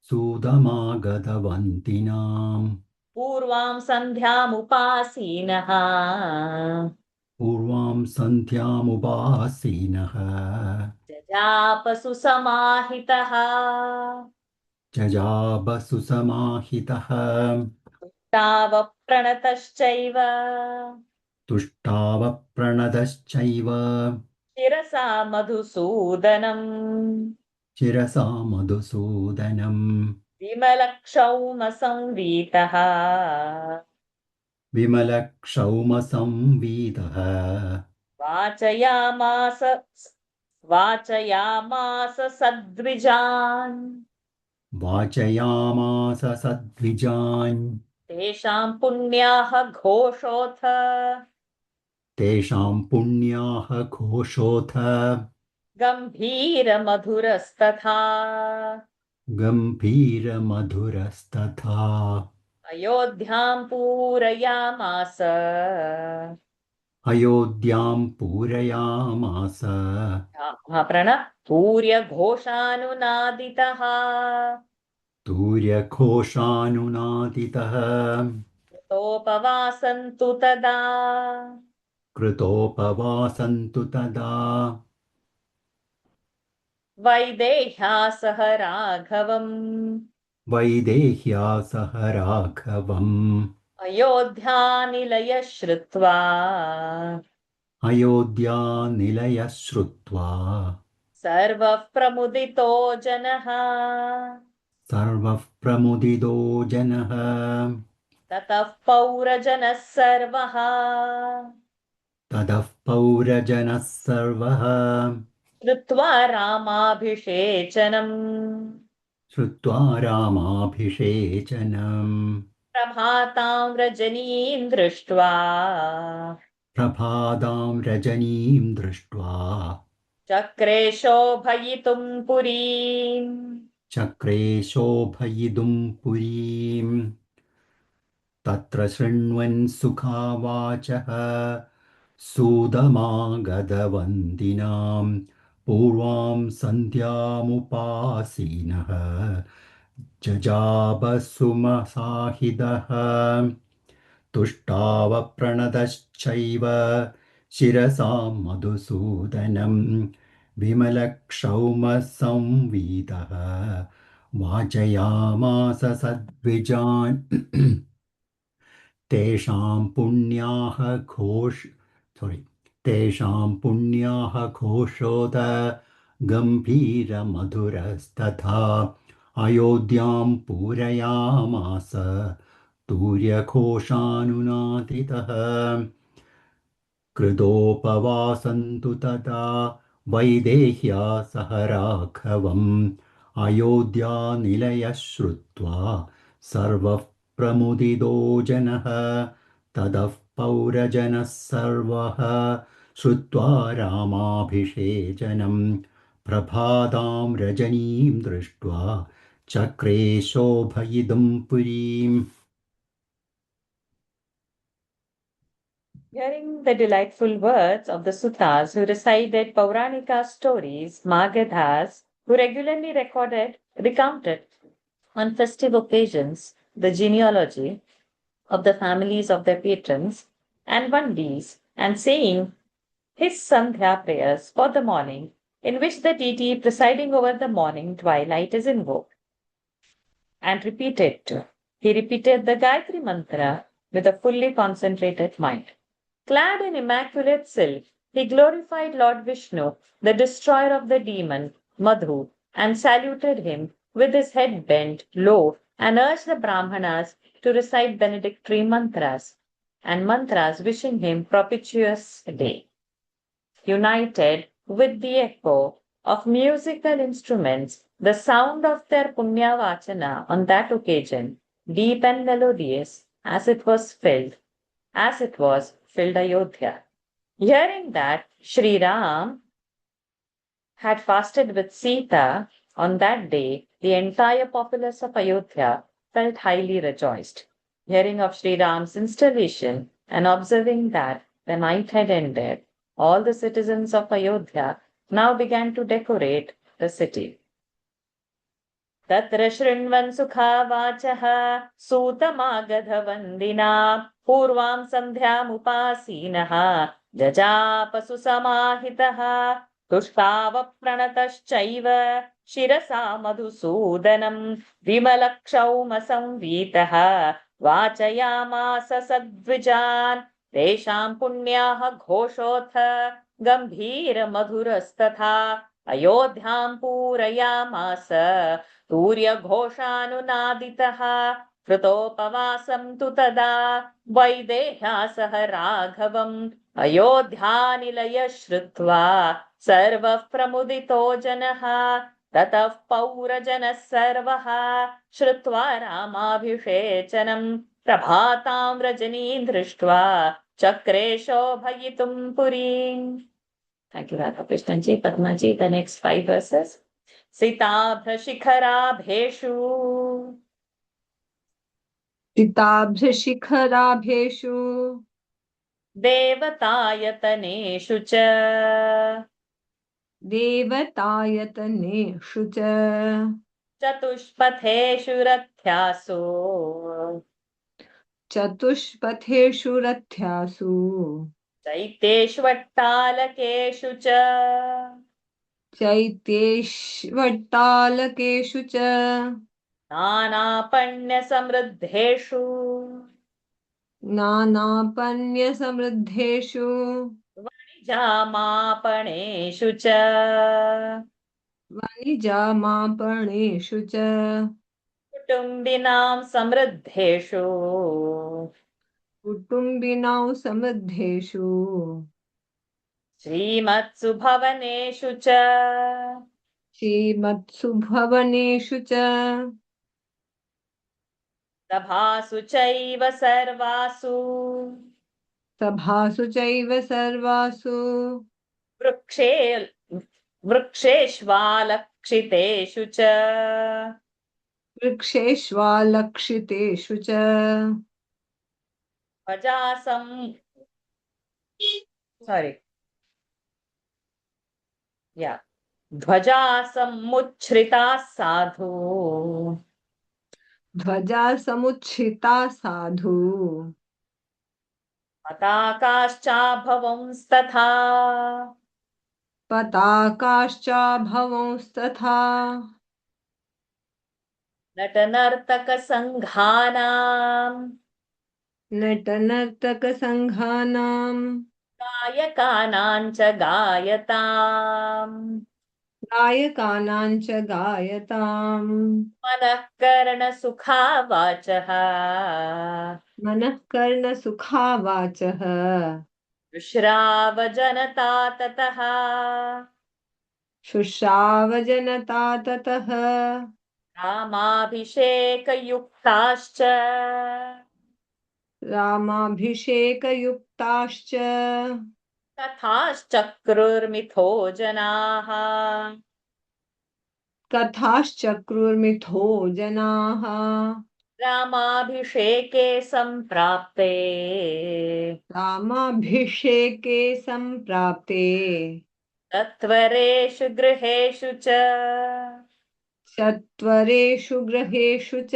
सूदमागतवन्तिनाम् पूर्वां सन्ध्यामुपासीनः पूर्वां सन्ध्यामुपासीनः जजापसु समाहितः जजाबसुसमाहितः तावप्रणतश्चैव तुष्टावप्रणतश्चैव शिरसा मधुसूदनम् शिरसा मधुसूदनम् विमलक्षौमसंवीतः विमलक्षौमसंवीतः वाचयामास सद्विजान् वाचयामास सद्विजान् तेषां पुण्याः घोषोऽथ तेषां पुण्याः घोषोऽथ गम्भीरमधुरस्तथा गम्भीरमधुरस्तथा अयोध्यां पूरयामास अयोध्यां पूरयामास प्रण सूर्यघोषानुनादितः सूर्यघोषानुनादितः कृतोपवासन्तु तदा कृतोपवासन्तु तदा वैदेह्या सह राघवम् वैदेह्या सह राघवम् अयोध्यानिलय श्रुत्वा अयोध्यानिलयः श्रुत्वा सर्वः प्रमुदितो जनः सर्वः प्रमुदितो जनः ततः पौरजनः सर्वः ततः पौरजनः सर्वः श्रुत्वा रामाभिषेचनम् श्रुत्वा रामाभिषेचनम् प्रभातां रजनीं दृष्ट्वा प्रभादां रजनीं दृष्ट्वा चक्रे शोभयितुं पुरीम् चक्रे शोभयितुं पुरीम् तत्र शृण्वन् सुखावाचः सूदमागधवन्दिनां पूर्वां सन्ध्यामुपासीनः जजाबसुमसाहिदः तुष्टावप्रणतश्चैव शिरसां मधुसूदनं विमलक्षौमसंवीतः वाचयामास सद्विजान् तेषां पुण्याः घोष तेषां पुण्याः घोषोद गम्भीरमधुरस्तथा अयोध्यां पूरयामास तूर्यघोषानुनादितः कृतोपवासन्तु तदा वैदेह्या सह राघवम् अयोध्यानिलयः श्रुत्वा सर्वः प्रमुदितो जनः ततः पौरजनः सर्वः श्रुत्वा रामाभिषेचनम् प्रभातां रजनीं दृष्ट्वा चक्रे शोभयितुं पुरीम्. Hearing the delightful words of the suttas who recited Pauranika stories, Magadhas, who regularly recounted on festive occasions the genealogy of the families of their patrons and Vandis, and saying his Sandhya prayers for the morning, in which the deity presiding over the morning twilight is invoked and repeated to. He repeated the Gayatri Mantra with a fully concentrated mind. Clad in immaculate silk, he glorified Lord Vishnu, the destroyer of the demon Madhu, and saluted him with his head bent low and urged the Brahmanas to recite benedictory mantras and mantras wishing him propitious day. United with the echo of musical instruments, the sound of their punyavachana on that occasion, deep and melodious as it was filled Ayodhya. Hearing that Sri Ram had fasted with Sita on that day, the entire populace of Ayodhya felt highly rejoiced. Hearing of Sri Ram's installation and observing that the night had ended, all the citizens of Ayodhya now began to decorate the city. तत्र शृण्वन् सुखावाचः सूतमागधवन्दिना पूर्वां सन्ध्यामुपासीनः जजापसु समाहितः तुष्टावप्रणतश्चैव शिरसा मधुसूदनं विमलक्षौमसंवीतः वाचयामास सद्विजान् तेषां पुण्याः घोषोऽथ गम्भीरमधुरस्तथा अयोध्यां पूरयामास सूर्यघोषानुनादितः कृतोपवासं तु तदा वैदेह्या सह राघवम् अयोध्यानिलय श्रुत्वा सर्वः प्रमुदितो जनः ततः पौरजनः सर्वः श्रुत्वा रामाभिषेचनम् प्रभातां रजनीं दृष्ट्वा चक्रे शोभयितुं पुरीम्. Thank you, Radha Krishnan ji. Padma ji, the next 5 verses. सिताभ्रशिखराभेषु सिताभ्रशिखराभेषु देवतायतनेषु च देवतायतनेषु च चतुष्पथेषु रथ्यासु चतुष्पथेषु रथ्यासु चैत्येष्वट्टालकेषु च चैत्येष्वट्टालकेषु च नानापण्यसमृद्धेषु नानापण्यसमृद्धेषु वणिजामापणेषु च वणिजामापणेषु च कुटुम्बिनां समृद्धेषु कुटुम्बिनां समृद्धेषु श्रीमत्सु भवनेषु च श्रीमत्सु भवनेषु च सभासु चैव सर्वासु सभासु चैव सर्वासु वृक्षे वृक्षेष्वालक्षितेषु च वृक्षेष्वालक्षितेषु च ध्वजासं sorry yeah ध्वजासमुच्छ्रिताः साधु ध्वजा समुच्छ्रिता साधु पताकाश्चाभवंस्तथा पताकाश्चाभवंस्तथा नटनर्तकसङ्घानाम् नटनर्तकसङ्घानां गायकानां च गायताम् गायकानां च गायताम् मनःकरणसुखावाचः मनः कर्णसुखावाचः शुश्रावजनता ततः शुश्रावजनता ततः रामाभिषेकयुक्ताश्च रामाभिषेकयुक्ताश्च तथाश्चक्रुर्मिथो जनाः कथाश्चक्रुर्मिथो जनाः रामाभिषेके सम्प्राप्ते रामाभिषेके सम्प्राप्ते सत्वरेषु गृहेषु च सत्वरेषु गृहेषु च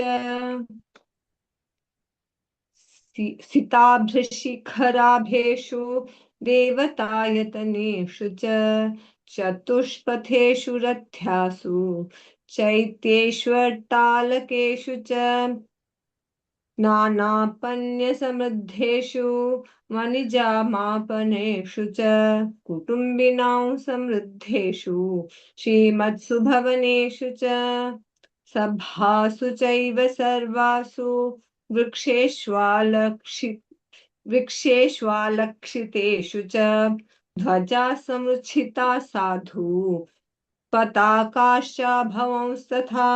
सिताभ्रशिखराभेषु देवतायतनेषु च चतुष्पथेषु रथ्यासु चैत्येष्वट्टालकेषु च नानापण्यसमृद्धेषु वणिजामापनेषु च कुटुम्बिनां समृद्धेषु श्रीमत्सु भवनेषु च सभासु चैव सर्वासु वृक्षेष्वालक्षितेषु च ध्वजा समुच्छिता साधु पताकाश्चाभवंस्तथा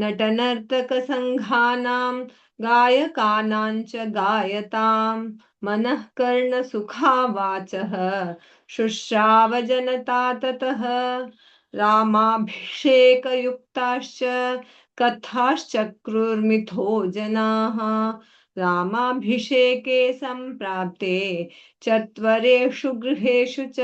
नटनर्तकसङ्घानां गायकानां च गायतां मनः कर्णसुखावाचः शुश्रावजनता ततः रामाभिषेकयुक्ताश्च कथाश्चक्रुर्मिथो जनाः रामाभिषेके सम्प्राप्ते चत्वरेषु गृहेषु च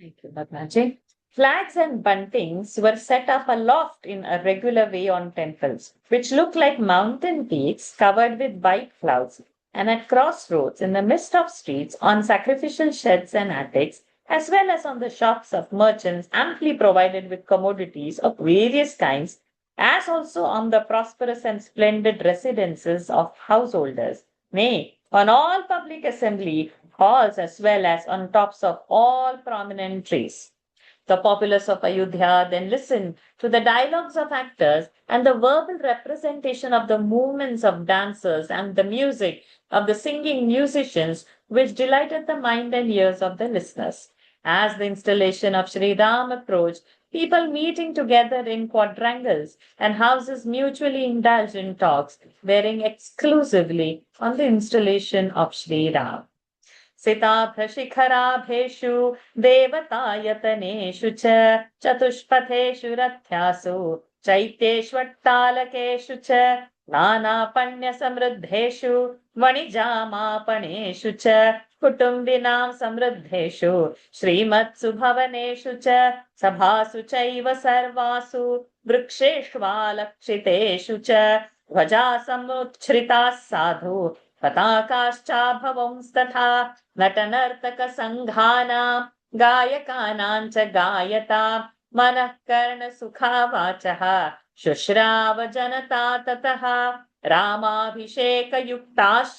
Thank you, Bhagnaji. Flags and buntings were set up aloft in a regular way on temples, which looked like mountain peaks covered with white clouds, and at crossroads in the midst of streets, on sacrificial sheds and attics, as well as on the shops of merchants amply provided with commodities of various kinds, as also on the prosperous and splendid residences of householders. Nay, on all public assembly halls as well as on tops of all prominent trees. The populace of Ayodhya then listened to the dialogues of actors and the verbal representation of the movements of dancers and the music of the singing musicians, which delighted the mind and ears of the listeners. As the installation of Sri Ram approached, people meeting together in quadrangles and houses mutually indulged in talks, bearing exclusively on the installation of Sri Ram. सिताभ्रशिखराभेषु देवतायतनेषु च चतुष्पथेषु रथ्यासु चैत्येष्वट्टालकेषु च नानापण्यसमृद्धेषु वणिजामापणेषु च कुटुम्बिनां समृद्धेषु श्रीमत्सु भवनेषु च सभासु चैव सर्वासु वृक्षेष्वालक्षितेषु च ध्वजा समुच्छ्रिताः साधु पताकाश्चाभवंस्तथा नटनर्तकसङ्घानां गायकानां च गायता मनः कर्णसुखावाचः शुश्राव जनता ततः रामाभिषेकयुक्ताश्च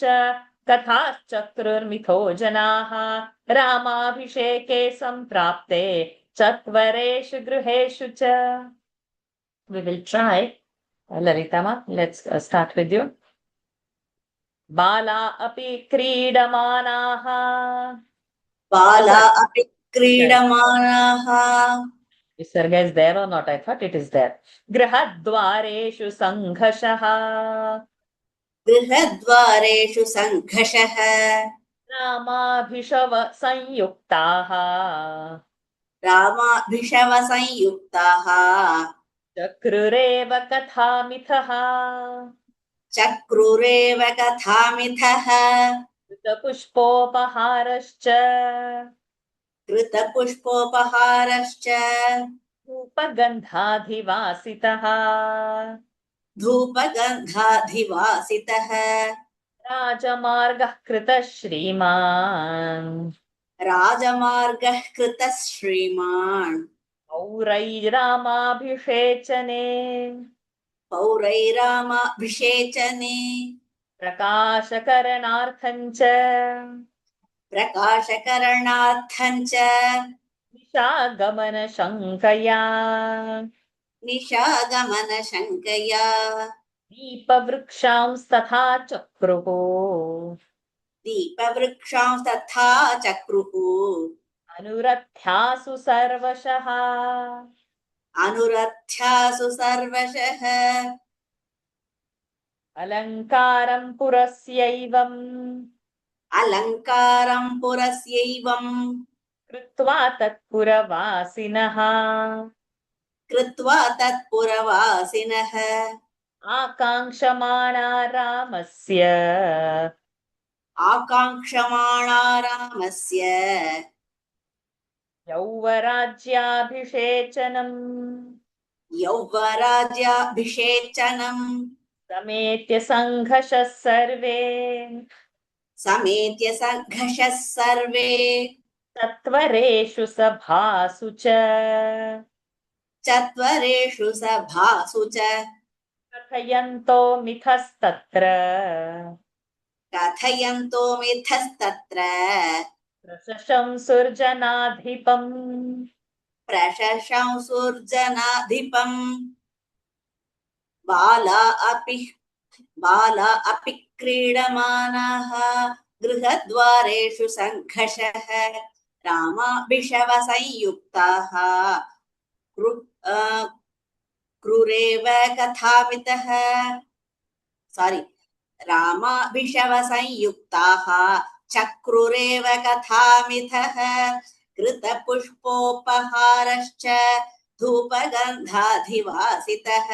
कथाश्चक्रुर्मिथो जनाः रामाभिषेके सम्प्राप्ते चत्वरेषु गृहेषु च. We will try. Laritama, let's start with you. बाला अपि क्रीडमानाः. बाला अपि क्रीडमानाः. Visarga is there or not? I thought it is there. गृहद्वारेषु सङ्घर्षः. गृहद्वारेषु सङ्घर्षः. रामाभिषव संयुक्ताः. रामाभिषव संयुक्ताः. चक्रुरेव कथामिथः. चक्रुरेव कथामिथः. कृतपुष्पोपहारश्च. कृतपुष्पोपहारश्च. धूपगन्धाधिवासितः. धूपगन्धाधिवासितः. राजमार्गः कृतः श्रीमान्. राजमार्गः कृतः श्रीमान्. पौरैरामाभिषेचने. पौरैरामाभिषेचने. प्रकाशकरणार्थञ्च. प्रकाशकरणार्थञ्च. निशागमनशङ्कया. निशागमनशङ्कया. दीपवृक्षांस्तथा चक्रुः. दीपवृक्षांस्तथा चक्रुः. अनुरथ्यासु सर्वशः. अनुरथ्यासु सर्वशः. अलङ्कारं पुरस्यैवम्. अलङ्कारं पुरस्यैवम्. कृत्वा तत्पुरवासिनः. कृत्वा तत्पुरवासिनः. आकाङ्क्षमाणा रामस्य. आकाङ्क्षमाणा रामस्य. यौवराज्याभिषेचनम्. यौवराज्याभिषेचनम्. समेत्य सङ्घर्षः सर्वे. समेत्य सङ्घर्षः सर्वे. तत्वरेषु सभासु च. चत्वरेषु सभासु च. कथयन्तो मिथस्तत्र. कथयन्तो मिथस्तत्र. प्रशंसुर्जनाधिपम्. प्रशंसुर्जनाधिपम्. बाला अपि क्रीडमानाः. गृहद्वारेषु सङ्घर्षः. रामाभिषव संयुक्ताः. क्रूरेव कथामितः. रामाभिषव संयुक्ताः. चक्रुरेव कथामिथः. कृतपुष्पोपहारश्च. धूपगन्धाधिवासितः.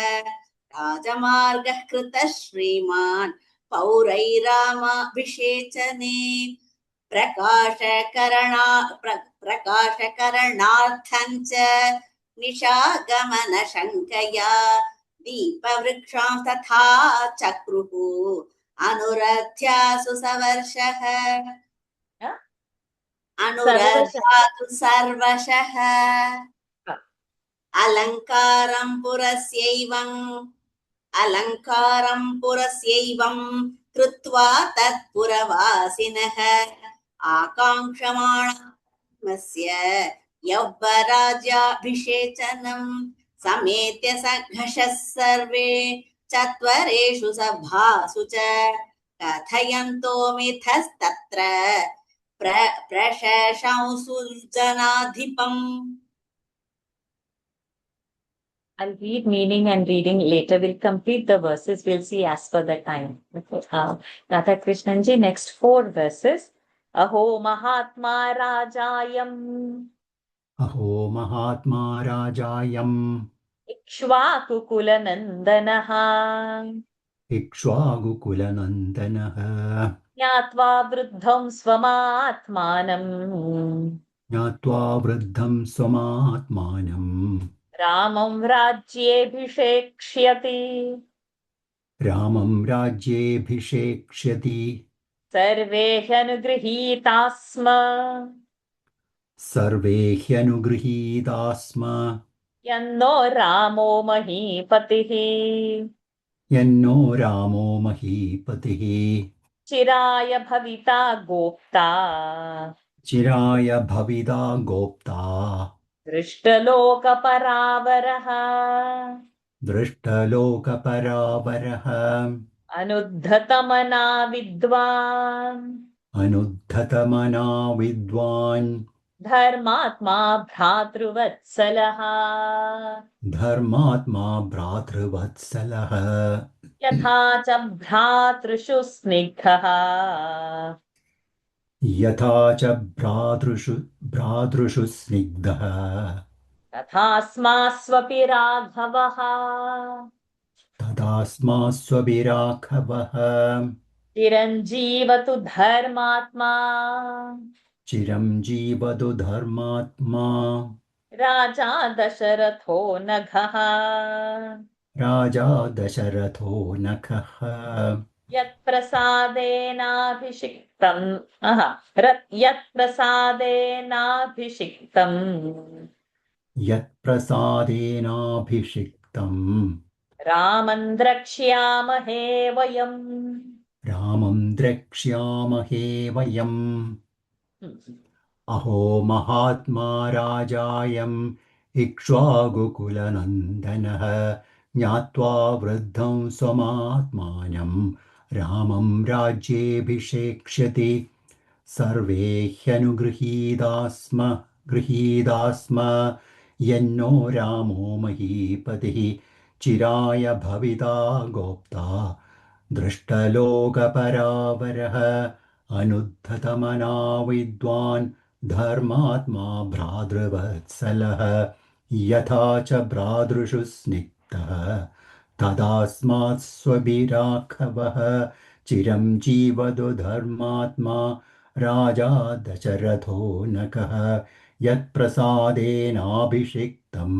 राजमार्गः कृतः श्रीमान्. पौरैरामाभिषेचने. प्रकाशकरणार्थञ्च. निशागमनशङ्कया. दीपवृक्षांस्तथा चक्रुः. अनुरथ्यासु सवर्षः. अनुरथ्यासु सर्वशः. अलङ्कारं पुरस्यैवम्. कृत्वा तत्पुरवासिनः. आकाङ्क्षमाणस्य. यौवराज्याभिषेचनम्. समेत्य सङ्घर्षः सर्वे. चत्वरेषु सभासु च. कथयन्तो मिथस्तत्र. प्रशंसुर्जनाधिपम्. I'll read meaning and reading later. We'll complete the verses. We'll see as per the time. Radha Krishnanji, next 4 verses. अहो महात्मा राजायम् अहो महात्मा राजायम् इक्ष्वाकुकुलनन्दनः इक्ष्वाकुकुलनन्दनः ज्ञात्वा वृद्धं स्वमात्मानम् ज्ञात्वा वृद्धं स्वमात्मानम् रामं राज्येऽभिषेक्ष्यति रामं राज्येऽभिषेक्ष्यति सर्वे ह्यनुगृहीता स्म सर्वे ह्यनुगृहीता स्म यन्नो रामो महीपतिः यन्नो रामो महीपतिः चिराय भविता गोप्ता चिराय भविता गोप्ता दृष्टलोकपरावरः दृष्टलोकपरावरः अनुद्धतमना विद्वान् अनुद्धतमना विद्वान् धर्मात्मा भ्रातृवत्सलः धर्मात्मा भ्रातृवत्सलः यथा च भ्रातृषु स्निग्धः यथा च भ्रातृषु स्निग्धः तथास्मास्वपि राघवः तदास्मास्वभिराघवः चिरञ्जीवतु धर्मात्मा चिरं जीवतु धर्मात्मा राजा दशरथो नघः राजा दशरथो नखः यत्प्रसादेनाभिषिक्तम् यत्प्रसादेनाभिषिक्तम् यत्प्रसादेनाभिषिक्तम् रामं द्रक्ष्यामहे वयम् रामं द्रक्ष्यामहे वयम् अहो महात्मा राजायम् इक्ष्वाकुकुलनन्दनः ज्ञात्वा वृद्धं स्वमात्मानं रामं राज्येऽभिषेक्ष्यति सर्वे गृहीता स्म यन्नो रामो महीपतिः चिराय भविता गोप्ता दृष्टलोकपरावरः अनुद्धतमना विद्वान् धर्मात्मा भ्रातृवत्सलः यथा च भ्रातृषु स्निग्धः तदास्मात् स्वभिराघवः चिरं जीवतु धर्मात्मा राजा दशरथो नकः यत्प्रसादेनाभिषिक्तं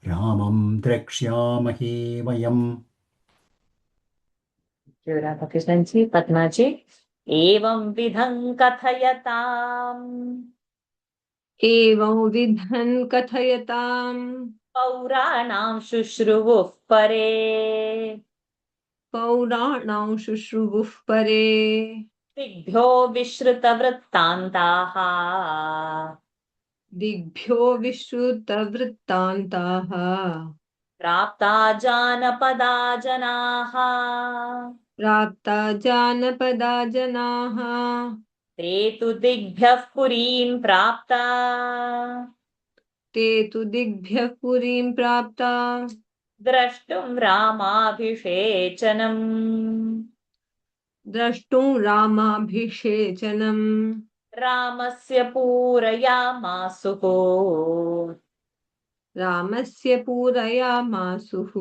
रामं द्रक्ष्यामहे वयम् राधाकृष्णन् जी पद्मा जी एवं विधं कथयताम् एवं विधन् कथयताम् पौराणां शुश्रुवुः परे पौराणां शुश्रुवुः परे दिग्भ्यो विश्रुतवृत्तान्ताः दिग्भ्यो विश्रुतवृत्तान्ताः प्राप्ता जानपदा जनाः प्राप्ता जानपदा जनाः ते तु दिग्भ्यः पुरीं प्राप्ता ते तु दिग्भ्यः पुरीं प्राप्ता द्रष्टुं रामाभिषेचनम् द्रष्टुं रामाभिषेचनम् रामस्य पूरयामासुः रामस्य पूरयामासुः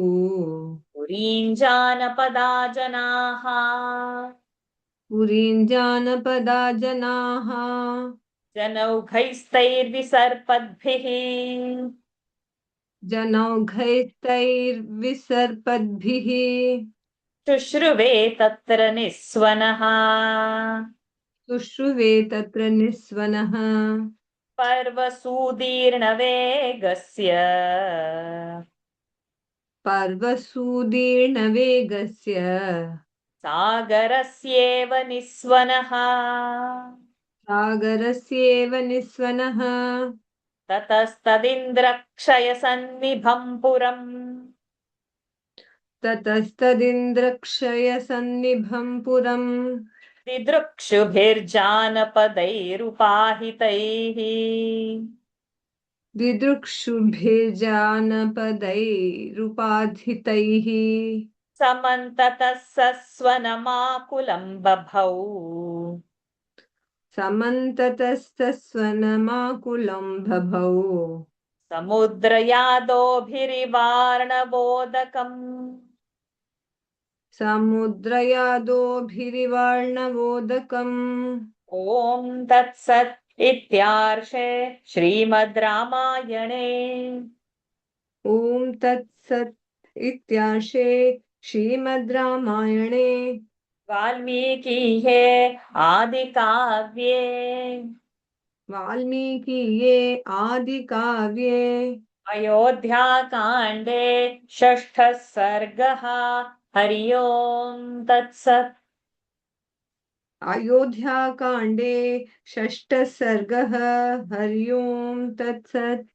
पुरीं जानपदा जनाः पुरीं जानपदा जनाः जनौघैस्तैर्विसर्पद्भिः जनौघैस्तैर्विसर्पद्भिः शुश्रुवे तत्र निःस्वनः शुश्रुवे तत्र निःस्वनः पर्वसूदीर्णवेगस्य पर्वसूदीर्णवेगस्य सागरस्येव निःस्वनः सागरस्येव निःस्वनः ततस्तदिन्द्रक्षयसन्निभं पुरम् ततस्तदिन्द्रक्षयसन्निभं पुरम् दिदृक्षुभिर्जानपदैरुपाहितैः दिदृक्षुभिर्जानपदैरुपाधितैः समन्ततः सस्वनमाकुलं बभौ समन्ततस्तस्वनमाकुलं बभौ समुद्रयादोभिरिवार्णवोदकम् समुद्रयादोभिरिवर्णवोदकम् ॐ तत्सत् इत्यार्षे श्रीमद् रामायणे ॐ तत्सत् इत्यार्षे श्रीमद् रामायणे वाल्मीकिये आदिकाव्ये वाल्मीकिये आदिकाव्ये अयोध्याकाण्डे षष्ठः सर्गः हरि ओम् तत्सत् अयोध्याकाण्डे षष्ठः सर्गः हरि ओम् तत्सत्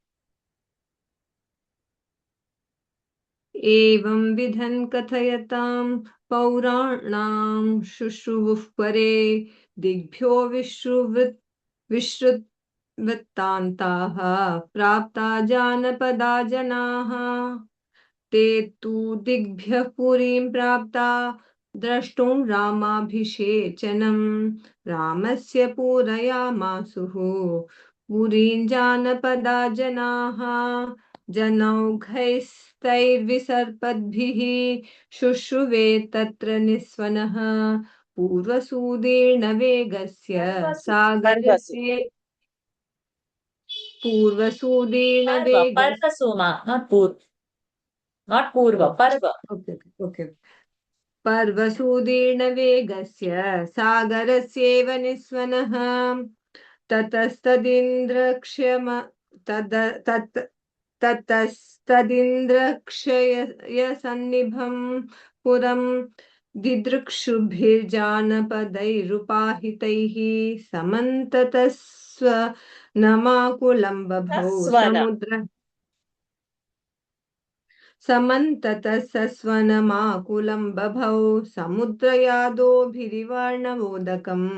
एवं विधन् कथयतां पौराणां शुश्रुवुः परे दिग्भ्यो विश्रुवृत्तान्ताः प्राप्ता जानपदा जनाः ते तु दिग्भ्यः पुरीं प्राप्ता द्रष्टुं रामाभिषेचनं रामस्य पूरयामासुः पुरीं जानपदा जनाः जनौघैस्तैर्विसर्पद्भिः शुश्रुवे तत्र निस्वनः पूर्वसूदीर्णवेगस्य सागरस्य पूर्वसूदीर्णवेगस्य पर्वसुमा not purva parva ओके पर्वसूदीर्णवेगस्य सागरस्येव निस्वनः ततस्तदिन्द्रक्ष्यम ततस्तदिन्द्रक्षयसन्निभं पुरं दिदृक्षुभिर्जानपदैरुपाहितैः समन्ततस्वनमाकुलं बभौ Tasvana. समन्ततः सस्वनमाकुलं बभौ समुद्रयादोभिरिवर्णवोदकम्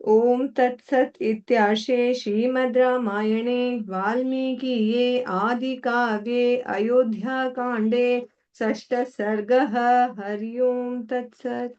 ॐ तत्सत् इत्यार्षे श्रीमद् रामायणे वाल्मीकिये आदिकाव्ये अयोध्याकाण्डे षष्ठः सर्गः हरि ओम् तत्सत्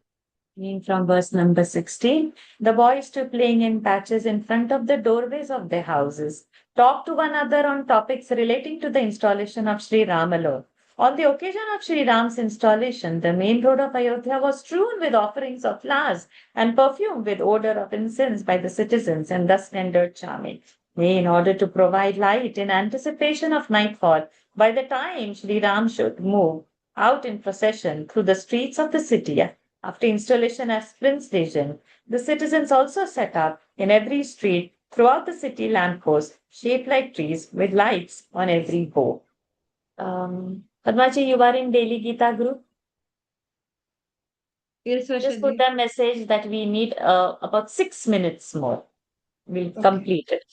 From verse number 16, the boys stood playing in patches in front of the doorways of their houses, talked to one another on topics relating to the installation of Sri Ram alone. On the occasion of Sri Ram's installation, the main road of Ayodhya was strewn with offerings of flowers and perfumed with odor of incense by the citizens, and thus rendered charming. In order to provide light in anticipation of nightfall, by the time Sri Ram should move out in procession through the streets of the city, after installation as Prince Regent, the citizens also set up in every street throughout the city lampposts shaped like trees with lights on every bow. Padmaji, you are in Daily Gita group? Yes, Just put Vashaji. a message that we need about 6 minutes more. We'll Okay. complete it.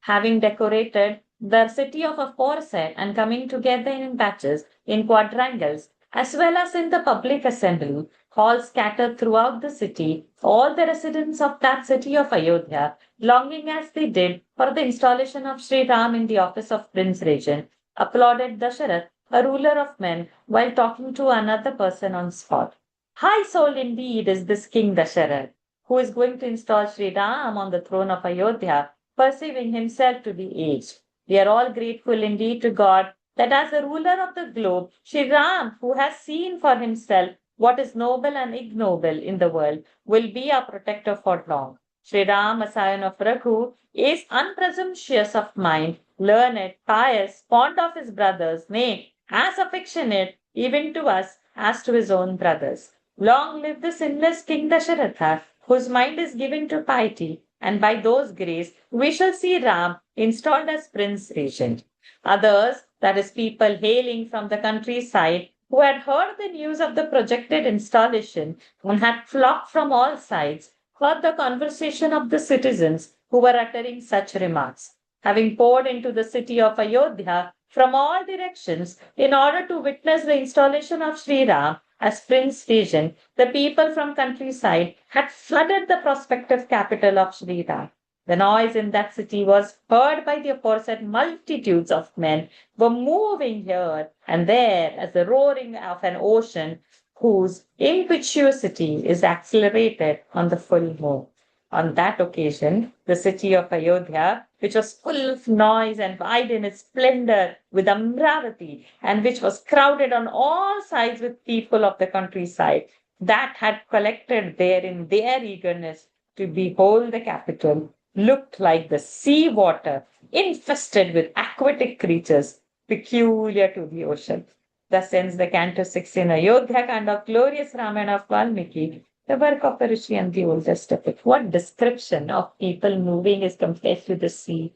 Having decorated the city of aforesaid and coming together in batches, in quadrangles, as well as in the public assembly, halls scattered throughout the city, all the residents of that city of Ayodhya, longing as they did for the installation of Sri Ram in the office of Prince Regent, applauded Dasharath, a ruler of men, while talking to another person on spot. High soul indeed is this King Dasharath, who is going to install Sri Ram on the throne of Ayodhya, perceiving himself to be aged. We are all grateful indeed to God that as the ruler of the globe, Sri Ram, who has seen for himself what is noble and ignoble in the world, will be our protector for long. Sri Ram, a scion of Raghu, is unpresumptuous of mind, learned, pious, fond of his brothers, nay, as affectionate even to us as to his own brothers. Long live the sinless King Dasharatha, whose mind is given to piety, and by those grace we shall see Ram installed as Prince Regent. Others, that is, people hailing from the countryside, who had heard the news of the projected installation and had flocked from all sides, heard the conversation of the citizens who were uttering such remarks. Having poured into the city of Ayodhya from all directions in order to witness the installation of Sri Ram as Prince Regent, the people from countryside had flooded the prospective capital of Sri Ram. The noise in that city was heard by the aforesaid multitudes of men were moving here and there as the roaring of an ocean whose impetuosity is accelerated on the full moon. On that occasion, the city of Ayodhya, which was full of noise and wide in its splendor with Amravati, and which was crowded on all sides with people of the countryside, that had collected there in their eagerness to behold the capital, looked like the sea water infested with aquatic creatures peculiar to the ocean. Thus ends the Canto 6 in Ayodhya Kand of glorious Ramayana of Valmiki, the work of a Rishi and the oldest epic. What description of people moving is compared to the sea.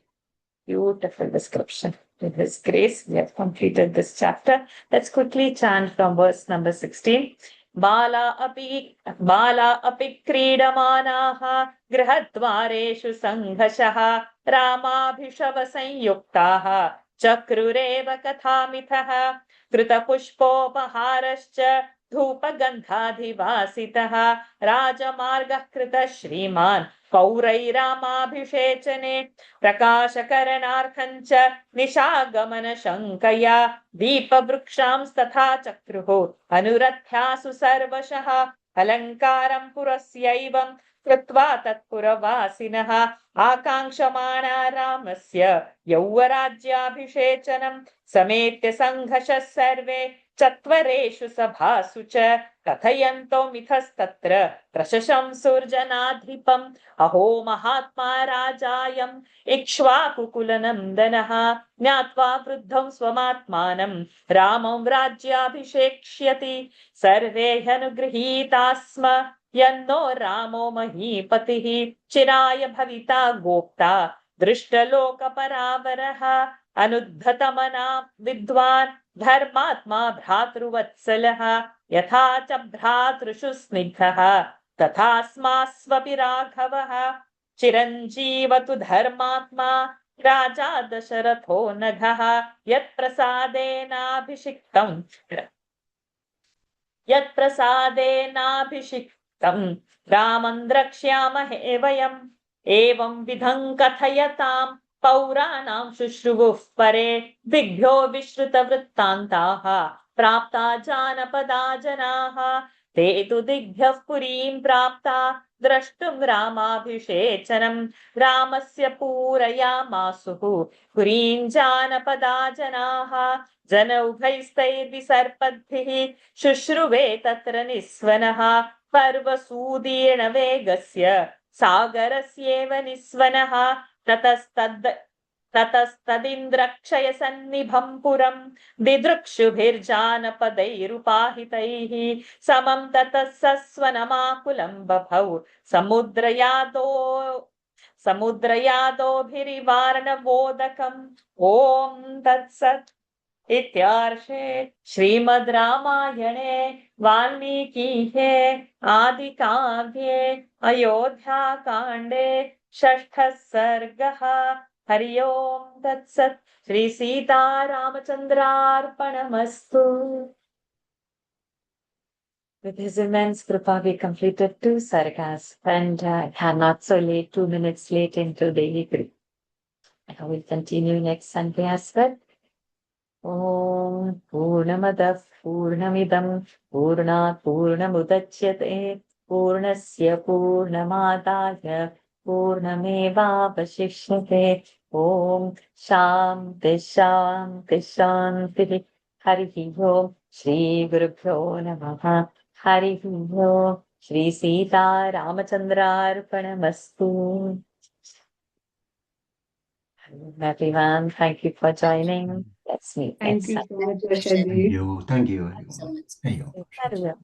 Beautiful description. With His grace, we have completed this chapter. Let's quickly chant from verse number 16. Bala api क्रीडमानाः गृहद्वारेषु सङ्घर्षः रामाभिषव संयुक्ताः चक्रुरेव कथामिथः कृतपुष्पोपहारश्च धूपगन्धाधिवासितः राजमार्गः कृतः श्रीमान् पौरैरामाभिषेचने प्रकाशकरणार्थञ्च निशागमनशङ्कया दीपवृक्षांस्तथा चक्रुः अनुरथ्यासु सर्वशः अलङ्कारं पुरस्यैवं कृत्वा तत्पुरवासिनः आकाङ्क्षमाणा रामस्य यौवराज्याभिषेचनं समेत्य सङ्घर्षः सर्वे चत्वरेषु सभासु च कथयन्तो मिथस्तत्र प्रशशंसुर्जनाधिपम् अहो महात्मा राजायम् इक्ष्वाकुकुलनन्दनः ज्ञात्वा वृद्धं स्वमात्मानं रामं राज्याभिषेक्ष्यति सर्वे ह्यनुगृहीता स्म यन्नो रामो महीपतिः चिराय भविता गोप्ता दृष्टलोकपरावरः अनुद्धतमना विद्वान् धर्मात्मा भ्रातृवत्सलः यथा च भ्रातृषु स्निग्धः तथा स्मास्वपि राघवः चिरञ्जीवतु धर्मात्मा राजा दशरथो नघः यत्प्रसादेनाभिषिक्तं रामं द्रक्ष्यामहे वयम् एवं विधं कथयतां पौराणां शुश्रुवुः परे दिग्भ्यो विश्रुतवृत्तान्ताः प्राप्ता जानपदा जनाः ते तु दिग्भ्यः पुरीं प्राप्ता द्रष्टुं रामाभिषेचनं रामस्य पूरयामासुः पुरीं जानपदा जनाः जन उभयस्तैर्विसर्पद्भिः शुश्रुवे तत्र निस्वनः पर्वसूदीर्णवेगस्य सागरस्येव निस्वनः ततस्तदिन्द्रक्षयसन्निभं पुरं दिदृक्षुभिर्जानपदैरुपाहितैः समं ततः सस्वनमाकुलं बभौ समुद्रयादोभिरिवारणवोदकम् ॐ तत्सत् इत्यार्षे श्रीमद् रामायणे वाल्मीकिहे आदिकाव्ये अयोध्याकाण्डे षष्ठः सर्गः हरि ओम तत्सत् Shri सीतारामचन्द्रार्पणमस्तु. With His immense kripa, we completed 2 sargas and not so late, 2 minutes late into daily group. I will continue next Sunday as well. Om Purnamadah Purnamidam Purnat Purnamudachyate Purnasya Purnamadaya Purnamevavashishyate. Om Shanti Shanti Shanti. Harihi Om Shri Gurubhyo Namaha. Harihi Om Shri Sita Ramachandrarpanamastu. Everyone, thank you for joining. Let's meet Thank next you time. so much, Varsha ji. Thank you. So much. Thank you. Very well.